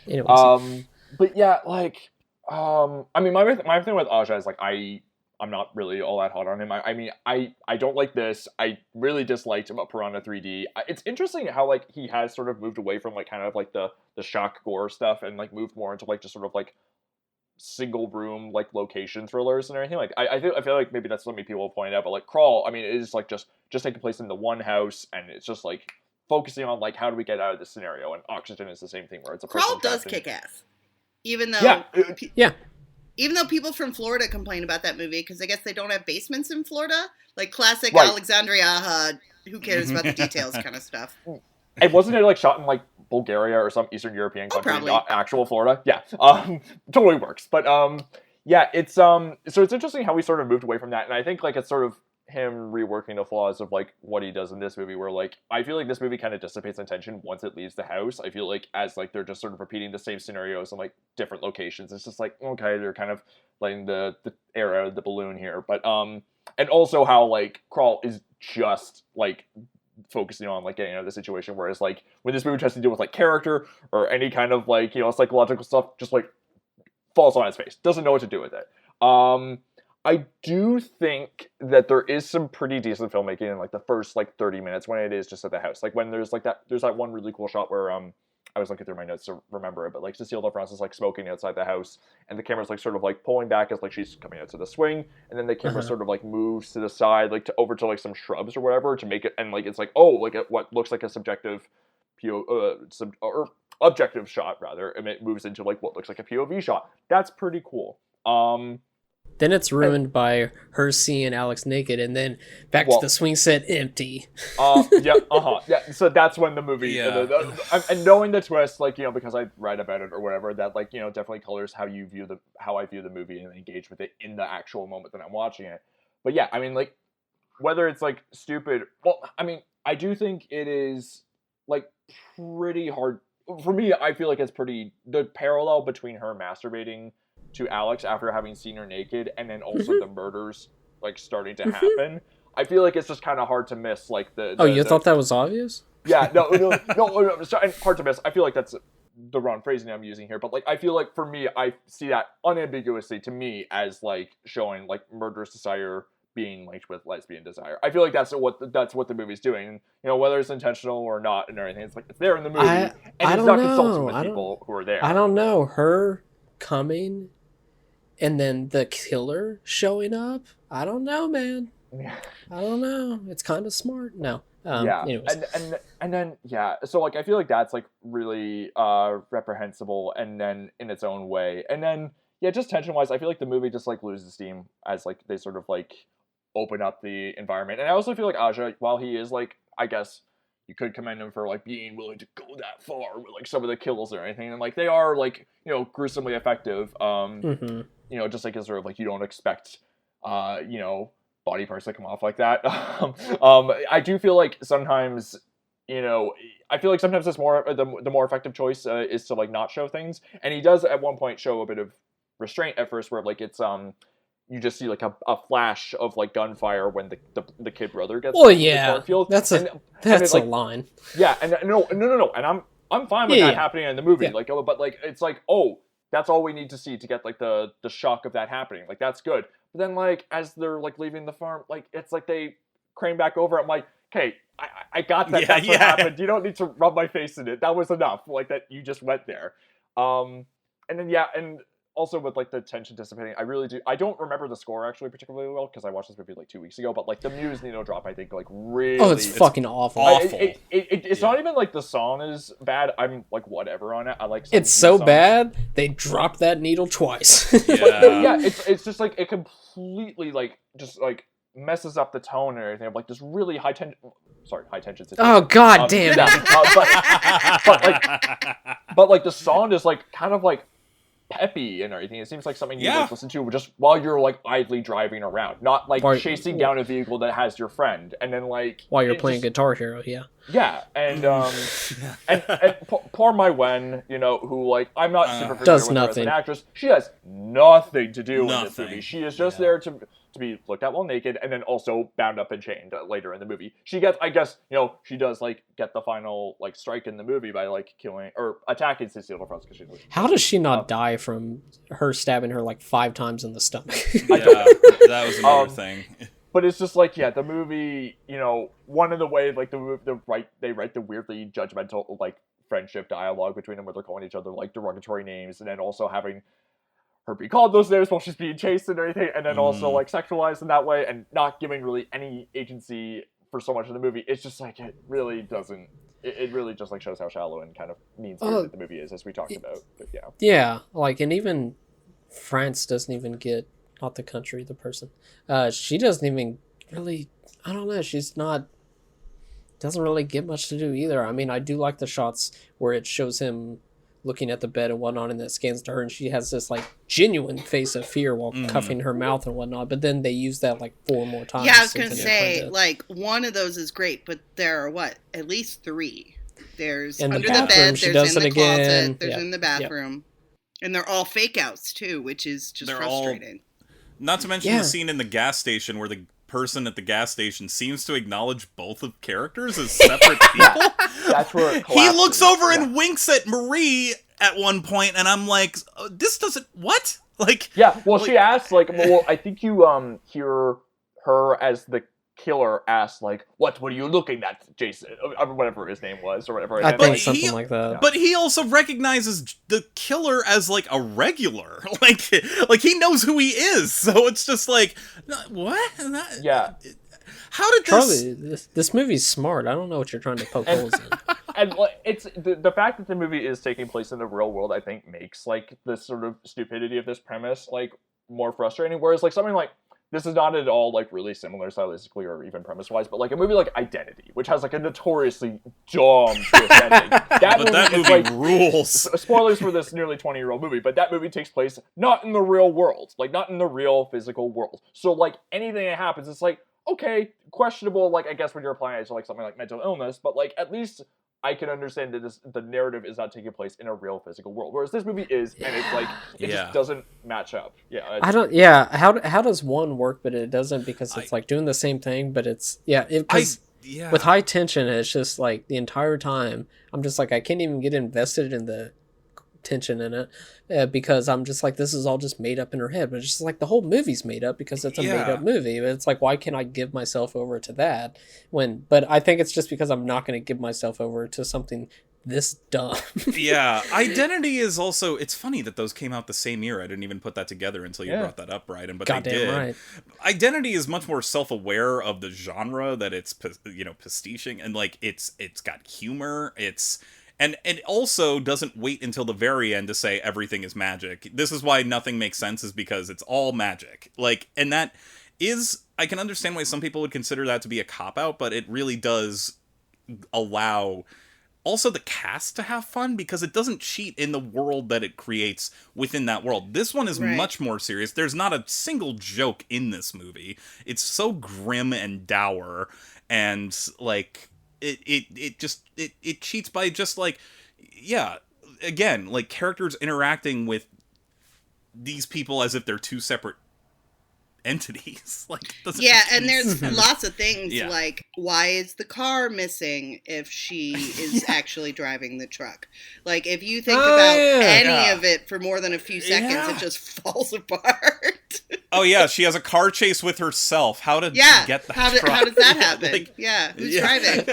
anyways. But yeah, like, I mean, my thing with Aja is like I'm not really all that hot on him. I don't like this. I really disliked him about Piranha 3D. It's interesting how like he has sort of moved away from like kind of like the shock gore stuff and like moved more into like just sort of like single room like location thrillers and everything. Like I feel like maybe that's something people will point out, but like Crawl, I mean, it is like just taking place in the one house and it's just like focusing on like how do we get out of this scenario, and Oxygen is the same thing where it's a Crawl does kick ass. Even though, even though people from Florida complain about that movie because I guess they don't have basements in Florida, like classic Alexandre Aja, who cares about the details kind of stuff. And wasn't it like shot in like Bulgaria or some Eastern European country, not actual Florida? Yeah, totally works. But it's so it's interesting how we sort of moved away from that, and I think like it's sort of him reworking the flaws of like what he does in this movie, where like I feel like this movie kind of dissipates intention once it leaves the house. I feel like as like they're just sort of repeating the same scenarios in like different locations, it's just like, okay, they're kind of letting the air out of the balloon here. But and also how like Crawl is just like focusing on like getting out of the situation, whereas like when this movie tries to deal with like character or any kind of like, you know, psychological stuff, just like falls on its face, doesn't know what to do with it. I do think that there is some pretty decent filmmaking in like the first like 30 minutes when it is just at the house. Like when there's that one really cool shot where I was looking through my notes to remember it, but like Cecile DeFrance is like smoking outside the house and the camera's like sort of like pulling back as like she's coming out to the swing, and then the camera sort of like moves to the side like to over to like some shrubs or whatever to make it, and like it's like, oh, like what looks like a subjective or objective shot rather, and it moves into like what looks like a POV shot. That's pretty cool. Then it's ruined by her seeing Alex naked, and then back to the swing set empty. Yeah. So that's when the movie, and knowing the twist, like, you know, because I write about it or whatever, that like, you know, definitely colors how I view the movie and engage with it in the actual moment that I'm watching it. But yeah, I mean, like, whether it's like stupid, well, I mean, I do think it is like pretty hard for me. I feel like it's pretty the parallel between her masturbating to Alex after having seen her naked, and then also the murders like starting to happen. I feel like it's just kind of hard to miss. Like you thought that was obvious? Yeah, no, and hard to miss. I feel like that's the wrong phrasing I'm using here, but like I feel like for me, I see that unambiguously to me as like showing like murderous desire being linked with lesbian desire. I feel like that's what the movie's doing. And, you know, whether it's intentional or not and everything, it's like it's there in the movie, and it's not consulting with people who are there. I don't know, her coming and then the killer showing up. I don't know, man. I don't know. It's kind of smart. No. Anyways. And then so like I feel like that's like really reprehensible, and then in its own way. And then just tension wise, I feel like the movie just like loses steam as like they sort of like open up the environment. And I also feel like Aja, while he is like, I guess you could commend him for like being willing to go that far with like some of the kills or anything, and like they are like, you know, gruesomely effective. You know, just like as sort of like you don't expect you know, body parts that come off like that. I do feel like sometimes, you know, I feel like sometimes it's more the more effective choice is to like not show things, and he does at one point show a bit of restraint at first, where like it's you just see like a flash of like gunfire when the kid brother gets Well, to the yeah, cornfield. that's a like, line. Yeah, and no, and I'm fine with that happening in the movie. Yeah. Like, but like it's like, oh, that's all we need to see to get like the shock of that happening. Like that's good. But then like as they're like leaving the farm, like it's like they crane back over. I'm like, okay, I got that. That's what happened. You don't need to rub my face in it. That was enough. Like that you just went there. And then and also with like the tension dissipating, I don't remember the score actually particularly well because I watched this movie like 2 weeks ago, but like the Muse Nino drop I think like really it's fucking awful. It's not even like the song is bad. I'm like whatever on it. I like it's so bad they dropped that needle twice. It's just like it completely like just like messes up the tone and everything of like this really high tension situation. Oh god damn it. But like the song is like kind of like peppy and everything. It seems like something you like listen to just while you're like idly driving around, not like chasing down a vehicle that has your friend, and then like while you're playing Guitar Hero. And poor Mai Wen, you know, who like I'm not super familiar does with her as nothing. an actress. She has nothing to do in this movie. She is just there to be looked at while naked, and then also bound up and chained later in the movie. She gets, I guess, you know, she does like get the final like strike in the movie by like killing or attacking Cecile LaFrance because she's. How does she not die from her stabbing her like 5 times in the stomach? That was another thing. But it's just like, the movie, you know, one of the ways like they write the weirdly judgmental like friendship dialogue between them where they're calling each other like derogatory names, and then also having her be called those names while she's being chased and everything, and then also like sexualized in that way and not giving really any agency for so much of the movie. It's just like it really doesn't. It really just like shows how shallow and kind of mean-spirited the movie is, as we talked about. But like, and even France doesn't even get, not the country, the person. She doesn't even really. I don't know. She's not. Doesn't really get much to do either. I mean, I do like the shots where it shows him looking at the bed and whatnot, and that scans to her, and she has this like genuine face of fear while cuffing her mouth and whatnot. But then they use that like 4 more times. Yeah, I was gonna say like one of those is great, but there are at least 3. There's in under the the bed, she there's does in it the closet, again. there's in the bathroom, and they're all fake outs too, which is just frustrating. Not to mention the scene in the gas station where the person at the gas station seems to acknowledge both of characters as separate people. That's where it he looks over and winks at Marie at one point, and I'm like, this doesn't, what? Like, she asks, like, I think you hear her as the killer ask, like, what are you looking at, Jason? Or whatever his name was, or whatever. I think something like that. But he also recognizes the killer as, like, a regular. Like he knows who he is, so it's just like, what? How did Charlie, this movie's smart. I don't know what you're trying to poke holes in. And it's the fact that the movie is taking place in the real world, I think, makes like the sort of stupidity of this premise like more frustrating. Whereas like something like this is not at all like really similar stylistically or even premise-wise, but like a movie like Identity, which has like a notoriously dumb twist ending. That movie rules. Spoilers for this nearly 20-year-old movie, but that movie takes place not in the real world, like not in the real physical world. So like anything that happens, it's like, okay, questionable, like, I guess when you're applying it to, like, something like mental illness, but, like, at least I can understand that the narrative is not taking place in a real physical world, whereas this movie is, and it's, like, it just doesn't match up. How does one work, but it doesn't, because it's, like, doing the same thing, but it's, with High Tension, it's just, like, the entire time, I'm just, like, I can't even get invested in the tension in it because I'm just like, this is all just made up in her head, but it's just like the whole movie's made up because it's a made up movie. It's like, why can't I give myself over to that but I think it's just because I'm not going to give myself over to something this dumb. Identity is also, it's funny that those came out the same year. I didn't even put that together until you brought that up, Ryden, but they did. Right. Identity is much more self-aware of the genre that it's, you know, pastiching, and like it's got humor, And it also doesn't wait until the very end to say everything is magic. This is why nothing makes sense, is because it's all magic. Like, and that is, I can understand why some people would consider that to be a cop-out, but it really does allow also the cast to have fun, because it doesn't cheat in the world that it creates within that world. This one is much more serious. There's not a single joke in this movie. It's so grim and dour, and like it cheats by just like, yeah, again, like characters interacting with these people as if they're two separate entities. Like, yeah, and there's lots of things like, why is the car missing if she is actually driving the truck? Like, if you think about any of it for more than a few seconds, it just falls apart. Oh yeah, she has a car chase with herself. How did she get that truck? How does that happen? Like, who's driving?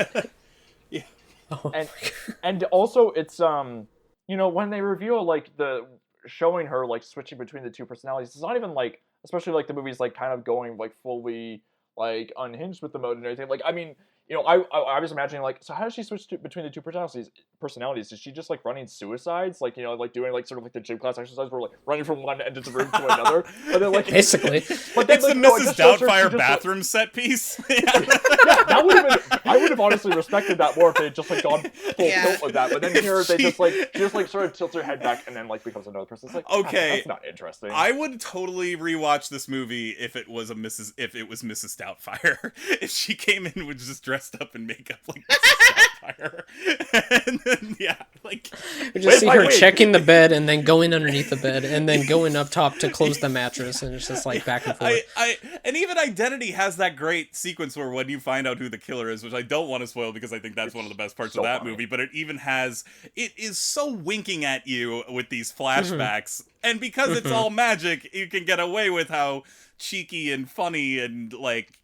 And also it's you know, when they reveal like the showing her like switching between the two personalities, it's not even like, especially like the movie's like kind of going like fully like unhinged with the mode and everything. Like, I mean, you know, I was imagining like, so how does she switch between the two personalities? Is she just like running suicides? Like, you know, like doing like sort of like the gym class exercise where like running from one end of the room to another. But then like basically, but then, it's like, the Mrs. Doubtfire bathroom set piece. Yeah, that would have been. I would have honestly respected that more if they had just like gone full tilt with that. But then here they just like she just like sort of tilts her head back and then like becomes another person. It's like, okay, that's not interesting. I would totally rewatch this movie if it was Mrs. Doubtfire. If she came in with just dressed up in makeup like Mrs. Doubtfire, and then like we just see her checking the bed and then going underneath the bed and then going up top to close the mattress, and it's just like back and forth. And even Identity has that great sequence where when you find out who the killer is, which I don't want to spoil because I think that's one of the best parts of that movie, but it is so winking at you with these flashbacks, and because it's all magic, you can get away with how cheeky and funny and like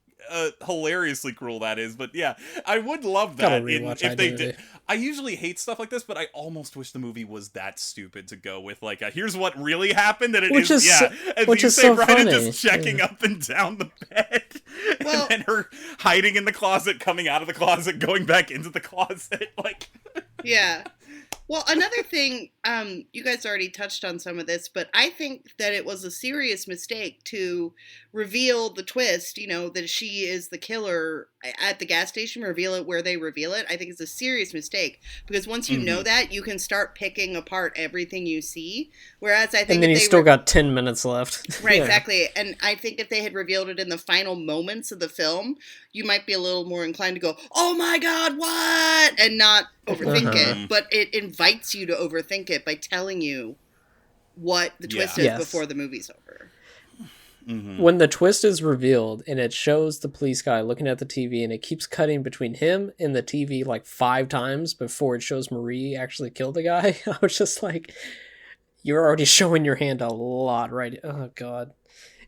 hilariously cruel that is. But yeah, I would love that if they did. I usually hate stuff like this, but I almost wish the movie was that stupid to go with like here's what really happened, and which is so funny. Just checking up and down the bed, and then her hiding in the closet, coming out of the closet, going back into the closet, like yeah. Well, another thing, you guys already touched on some of this, but I think that it was a serious mistake to reveal the twist, you know, that she is the killer at the gas station, reveal it where they reveal it. I think it's a serious mistake, because once you know that, you can start picking apart everything you see. Whereas I think, and then you still got 10 minutes left. Right, exactly. And I think if they had revealed it in the final moments of the film, you might be a little more inclined to go, "Oh my God, what?" and not overthink it. But it invites you to overthink it by telling you what the twist is before the movie's over. When the twist is revealed and it shows the police guy looking at the TV and it keeps cutting between him and the TV like 5 times before it shows Marie actually kill the guy, I was just like, you're already showing your hand a lot, right? Oh God.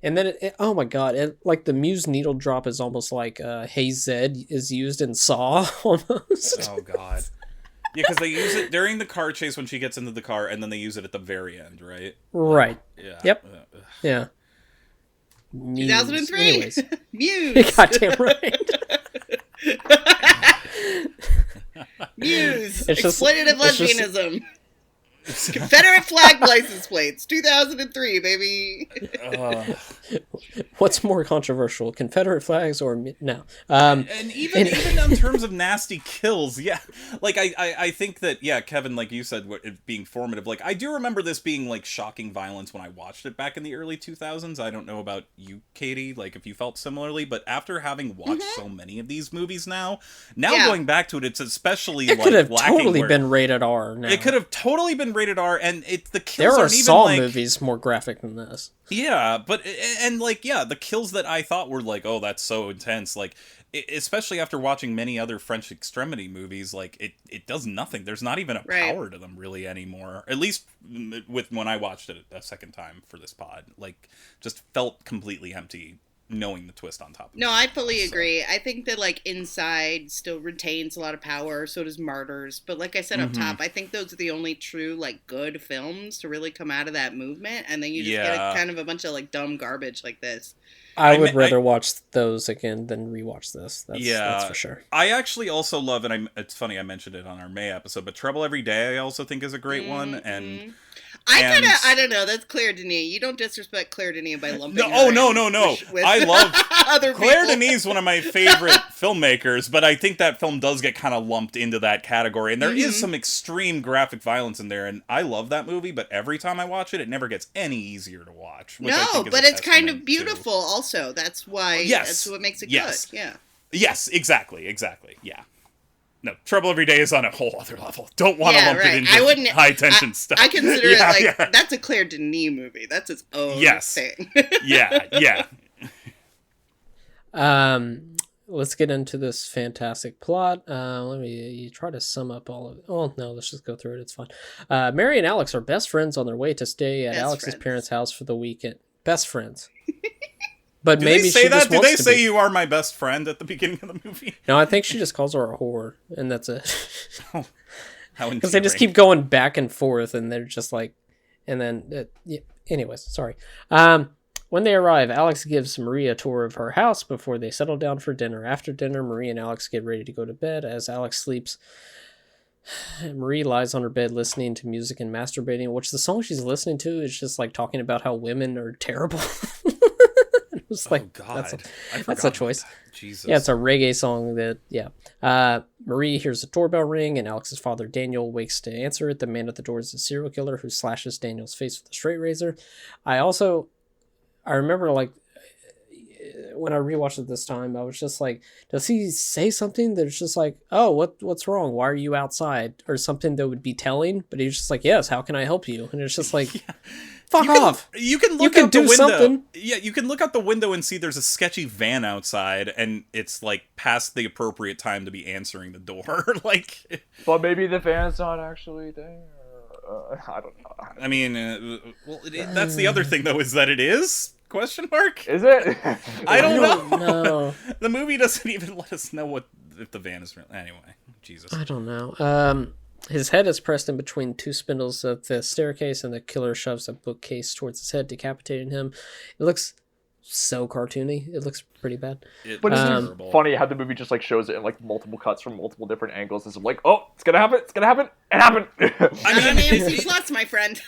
And then oh my God, like the Muse needle drop is almost like Hey Zed is used in Saw almost. Oh God. Yeah, because they use it during the car chase when she gets into the car, and then they use it at the very end, right? Right. Yeah. Yep. Yeah. Muse. 2003. Anyways. Muse. Goddamn right. Muse. It's just, exploitative lesbianism. Confederate flag license plates. 2003, baby. What's more controversial, Confederate flags or no? And even in terms of nasty kills, yeah. Like I think that Kevin, like you said, it being formative. Like I do remember this being like shocking violence when I watched it back in the early 2000s. I don't know about you, Katie, like if you felt similarly, but after having watched so many of these movies now going back to it, it's especially it could have totally been rated R. Now. It could have totally been rated R, and the kills there are aren't even Saw like, movies more graphic than this. Yeah, but and like the kills that I thought were like, oh, that's so intense, like especially after watching many other French Extremity movies, like it does nothing. There's not even a power to them really anymore. At least with when I watched it a second time for this pod, like just felt completely empty. Knowing the twist on top of it. No, I fully agree. I think that like Inside still retains a lot of power, so does Martyrs. But like I said up top, I think those are the only true like good films to really come out of that movement, and then you just get kind of a bunch of like dumb garbage like this. I would rather watch those again than rewatch this. That's for sure. I actually also love, and it's funny I mentioned it on our May episode, but Trouble Every Day I also think is a great one, and I don't know. That's Claire Denis. You don't disrespect Claire Denis by lumping. No. With I love other Claire people. Denis is one of my favorite filmmakers, but I think that film does get kind of lumped into that category, and there is some extreme graphic violence in there, and I love that movie. But every time I watch it, it never gets any easier to watch. Which I think is but a it's kind of testament beautiful. Also, that's why. Yes. That's what makes it Yes. good. Yeah. Yes, exactly. Yeah. No, Trouble Every Day is on a whole other level. Don't want to lump it into high tension stuff. I consider it like that's a Claire Denis movie. That's its own thing. Yeah. Let's get into this fantastic plot. Let me try to sum up all of it. Oh, no, let's just go through it. It's fine. Mary and Alex are best friends on their way to stay at Alex's parents' house for the weekend. Best friends. But maybe they say she that? just Do wants they to say be. you are my best friend at the beginning of the movie? No, I think she just calls her a whore, and that's it. How Because they just keep going back and forth, and they're just like, and then, anyways, sorry. When they arrive, Alex gives Marie a tour of her house before they settle down for dinner. After dinner, Marie and Alex get ready to go to bed. As Alex sleeps, Marie lies on her bed listening to music and masturbating, which the song she's listening to is just like talking about how women are terrible. It was like, God. that's a choice. Jesus. Yeah, it's a reggae song that, Marie hears the doorbell ring, and Alex's father, Daniel, wakes to answer it. The man at the door is a serial killer who slashes Daniel's face with a straight razor. I remember, like, when I rewatched it this time, I was just like, does he say something that's just like, oh, what's wrong? Why are you outside? Or something that would be telling, but he's just like, yes, how can I help you? And it's just like, fuck off. You can look out the window. Something. Yeah, you can look out the window and see there's a sketcy van outside, and it's like past the appropriate time to be answering the door. Like, but maybe the van's not actually there. I don't know. I mean, that's the other thing though, is that it is? Question mark? Is it? I don't know. No. The movie doesn't even let us know if the van is real. Anyway, Jesus. I don't know. His head is pressed in between two spindles of the staircase, and the killer shoves a bookcase towards his head, decapitating him. It looks so cartoony. It looks pretty bad. But it's funny how the movie just like shows it in like multiple cuts from multiple different angles. It's like, oh, it's gonna happen. It happened. Not on AMC Plus, my friend.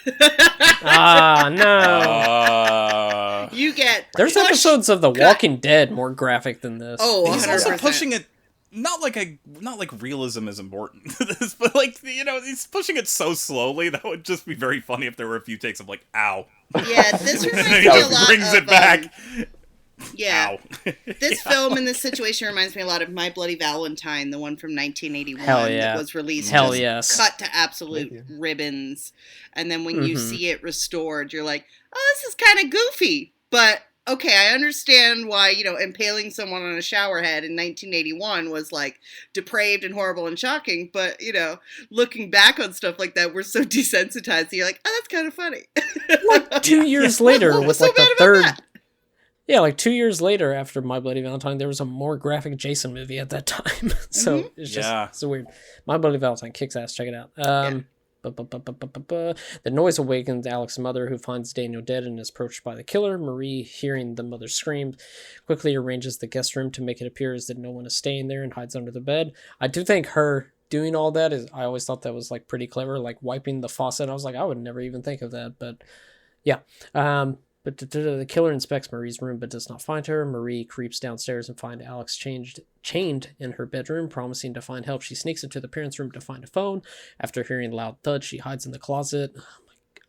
No. You get. There's episodes of The Walking Dead more graphic than this. Oh, he's also 100%. pushing it. Not like realism is important to this, but like, he's pushing it so slowly that would just be very funny if there were a few takes of like, ow. Yeah, this reminds And me he a just lot brings of. it back. Yeah. Ow. This film in this situation reminds me a lot of My Bloody Valentine, the one from 1981 Hell yeah. that was released Hell just yes. cut to absolute ribbons. And then when you see it restored, you're like, oh, this is kind of goofy. But, okay, I understand why, impaling someone on a shower head in 1981 was, like, depraved and horrible and shocking. But, looking back on stuff like that, we're so desensitized that you're like, oh, that's kind of funny. Like 2 years later, What with was so like the bad about third. that? Yeah, like 2 years later after My Bloody Valentine, there was a more graphic Jason movie at that time. So it's just it's weird. My Bloody Valentine kicks ass. Check it out. The noise awakens Alex's mother, who finds Daniel dead and is approached by the killer. Marie, hearing the mother scream, quickly arranges the guest room to make it appear as that no one is staying there and hides under the bed. I do think her doing all that I always thought that was like pretty clever, like wiping the faucet. I was like, I would never even think of that, but yeah. But the killer inspects Marie's room but does not find her. Marie creeps downstairs and finds Alex chained in her bedroom, promising to find help. She sneaks into the parents' room to find a phone. After hearing loud thuds, she hides in the closet.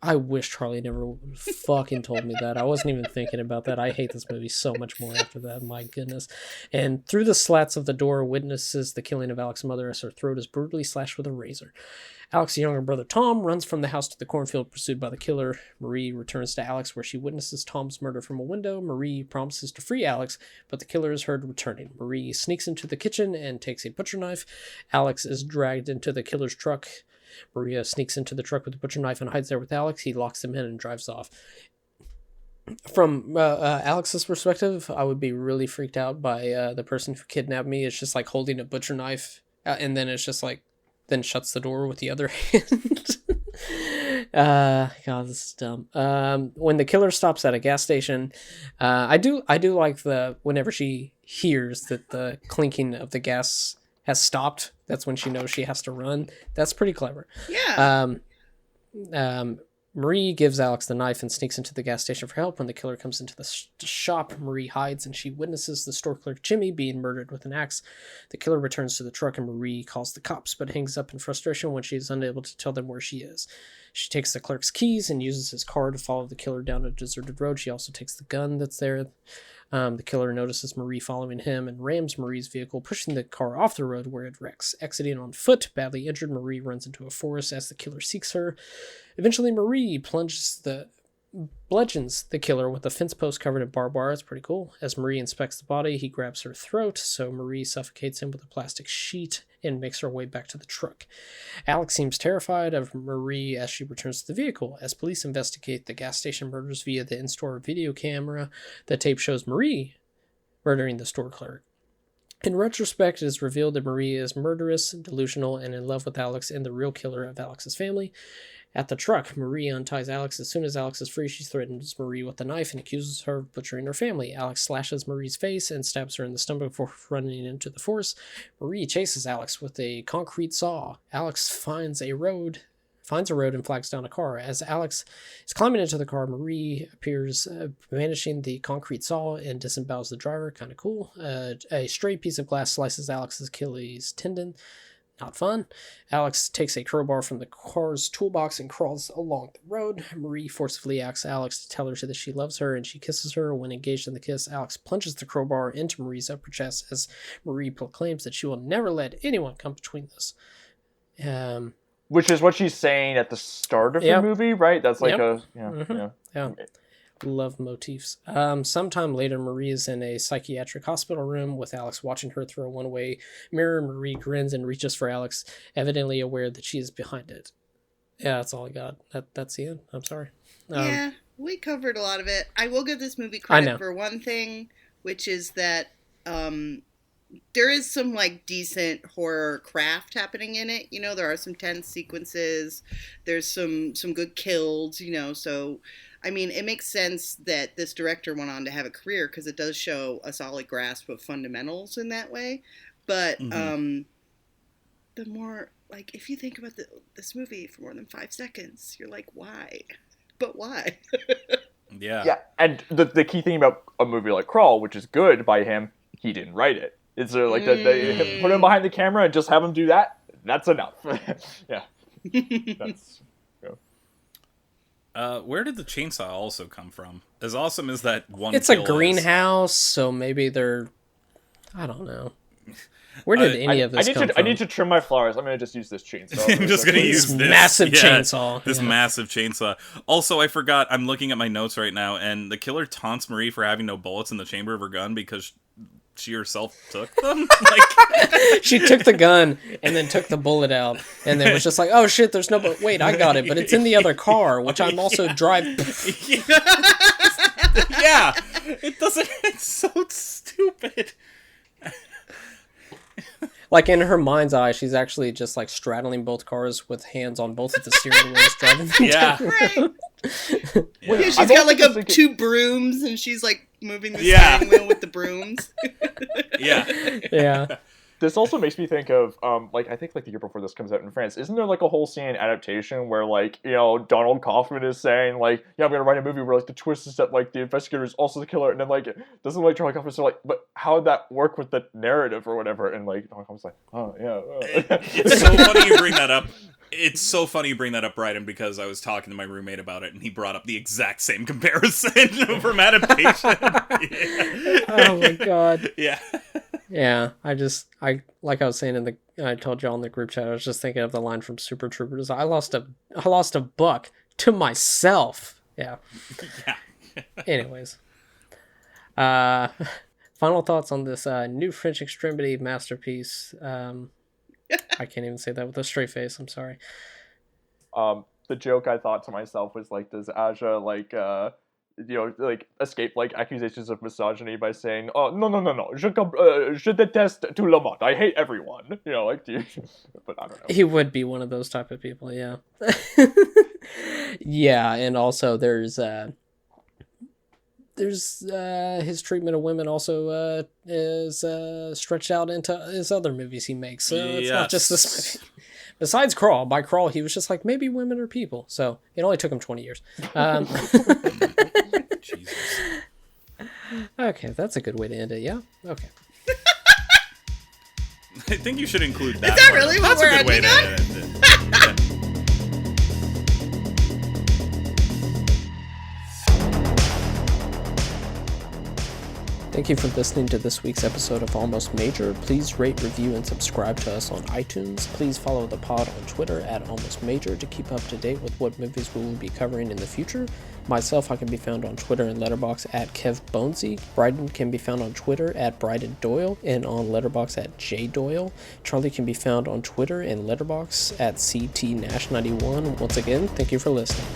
I wish Charlie never fucking told me that. I wasn't even thinking about that. I hate this movie so much more after that. My goodness. And through the slats of the door, witnesses the killing of Alex's mother as her throat is brutally slashed with a razor. Alex's younger brother Tom runs from the house to the cornfield pursued by the killer. Marie returns to Alex where she witnesses Tom's murder from a window. Marie promises to free Alex, but the killer is heard returning. Marie sneaks into the kitchen and takes a butcher knife. Alex is dragged into the killer's truck. Maria sneaks into the truck with the butcher knife and hides there with Alex. He locks them in and drives off. From Alex's perspective, I would be really freaked out by the person who kidnapped me. It's just like holding a butcher knife, and then it's just like, then shuts the door with the other hand. God, this is dumb. When the killer stops at a gas station, I do like whenever she hears that the clinking of the gas has stopped. That's when she knows she has to run. That's pretty clever. Yeah. Marie gives Alex the knife and sneaks into the gas station for help. When the killer comes into the shop, Marie hides and she witnesses the store clerk Jimmy being murdered with an axe. The killer returns to the truck and Marie calls the cops, but hangs up in frustration when she is unable to tell them where she is. She takes the clerk's keys and uses his car to follow the killer down a deserted road. She also takes the gun that's there. The killer notices Marie following him and rams Marie's vehicle, pushing the car off the road where it wrecks. Exiting on foot, badly injured, Marie runs into a forest as the killer seeks her. Eventually, Marie bludgeons the killer with a fence post covered in barbed wire. It's pretty cool. As Marie inspects the body, he grabs her throat, so Marie suffocates him with a plastic sheet and makes her way back to the truck. Alex seems terrified of Marie as she returns to the vehicle. As police investigate the gas station murders via the in-store video camera, the tape shows Marie murdering the store clerk. In retrospect, it is revealed that Marie is murderous, delusional, and in love with Alex and the real killer of Alex's family. At the truck, Marie unties Alex. As soon as Alex is free, she threatens Marie with a knife and accuses her of butchering her family. Alex slashes Marie's face and stabs her in the stomach before running into the forest. Marie chases Alex with a concrete saw. Alex finds a road and flags down a car. As Alex is climbing into the car, Marie appears, vanishing the concrete saw and disembowels the driver. Kind of cool. A stray piece of glass slices Alex's Achilles tendon. Not fun. Alex takes a crowbar from the car's toolbox and crawls along the road. Marie forcefully asks Alex to tell her that she loves her, and she kisses her. When engaged in the kiss, Alex plunges the crowbar into Marie's upper chest as Marie proclaims that she will never let anyone come between us. Which is what she's saying at the start of the movie, right? That's like Yeah. Love motifs. Sometime later, Marie is in a psychiatric hospital room with Alex watching her through a one-way mirror. Marie grins and reaches for Alex, evidently aware that she is behind it. Yeah, that's all I got. That's the end. I'm sorry. Yeah, we covered a lot of it. I will give this movie credit for one thing, which is that there is some like decent horror craft happening in it. You know, there are some tense sequences. There's some good kills. You know, so. I mean, it makes sense that this director went on to have a career because it does show a solid grasp of fundamentals in that way. But the more, like, if you think about this movie for more than 5 seconds, you're like, why? But why? Yeah. Yeah, and the key thing about a movie like Crawl, which is good by him, he didn't write it. It's like put him behind the camera and just have him do that. That's enough. Yeah. That's... Where did the chainsaw also come from? As awesome as that one It's a greenhouse, so maybe they're... I don't know. Where did any of this come from? I need to trim my flowers. I'm going to just use this chainsaw. I'm just going to use this massive chainsaw. This massive chainsaw. Also, I forgot, I'm looking at my notes right now, and the killer taunts Marie for having no bullets in the chamber of her gun because she herself took them. She took the gun and then took the bullet out and then was just like, oh shit, there's no bullet. Wait, I got it, but it's in the other car, which I'm also driving. Yeah, it doesn't. It's so stupid. Like in her mind's eye, she's actually just like straddling both cars with hands on both of the steering wheels, driving them Yeah. down. Right. Yeah, she's got like two brooms and she's like moving the steering wheel with the brooms. Yeah. This also makes me think of, I think like the year before this comes out in France, isn't there like a whole scene adaptation where like, you know, Donald Kaufman is saying like, yeah, I'm going to write a movie where like the twist is that like the investigator is also the killer, and then like, doesn't like Donald Kaufman say like, but how would that work with the narrative or whatever? And like, Donald Kaufman's like, oh, yeah. It's so funny you bring that up. It's so funny you bring that up, Bryden, because I was talking to my roommate about it, and he brought up the exact same comparison from adaptation. Oh my god. Yeah. Yeah, I like I was saying I told y'all in the group chat, I was just thinking of the line from Super Troopers. I lost a buck to myself. Yeah. Anyways. Final thoughts on this new French Extremity masterpiece. I can't even say that with a straight face. I'm sorry. The joke I thought to myself was like, does Aja like escape like accusations of misogyny by saying, "Oh no, je déteste tout le monde. I hate everyone." You know, like, but I don't know. He would be one of those type of people, yeah. Yeah, and also there's his treatment of women also is stretched out into his other movies he makes. So it's not just this movie. Besides Crawl, by Crawl, he was just like, maybe women are people. So it only took him 20 years. Jesus. Okay, that's a good way to end it. Yeah. Okay. I think you should include that. Is that part. really what That's we're a good way ending to on? end it. Thank you for listening to this week's episode of Almost Major. Please rate, review, and subscribe to us on iTunes. Please follow the pod on Twitter at Almost Major to keep up to date with what movies we will be covering in the future. Myself, I can be found on Twitter and Letterboxd at Kev Bonesy. Bryden can be found on Twitter at Bryden Doyle and on Letterboxd at J Doyle. Charlie can be found on Twitter and Letterboxd at CT Nash91. Once again, thank you for listening.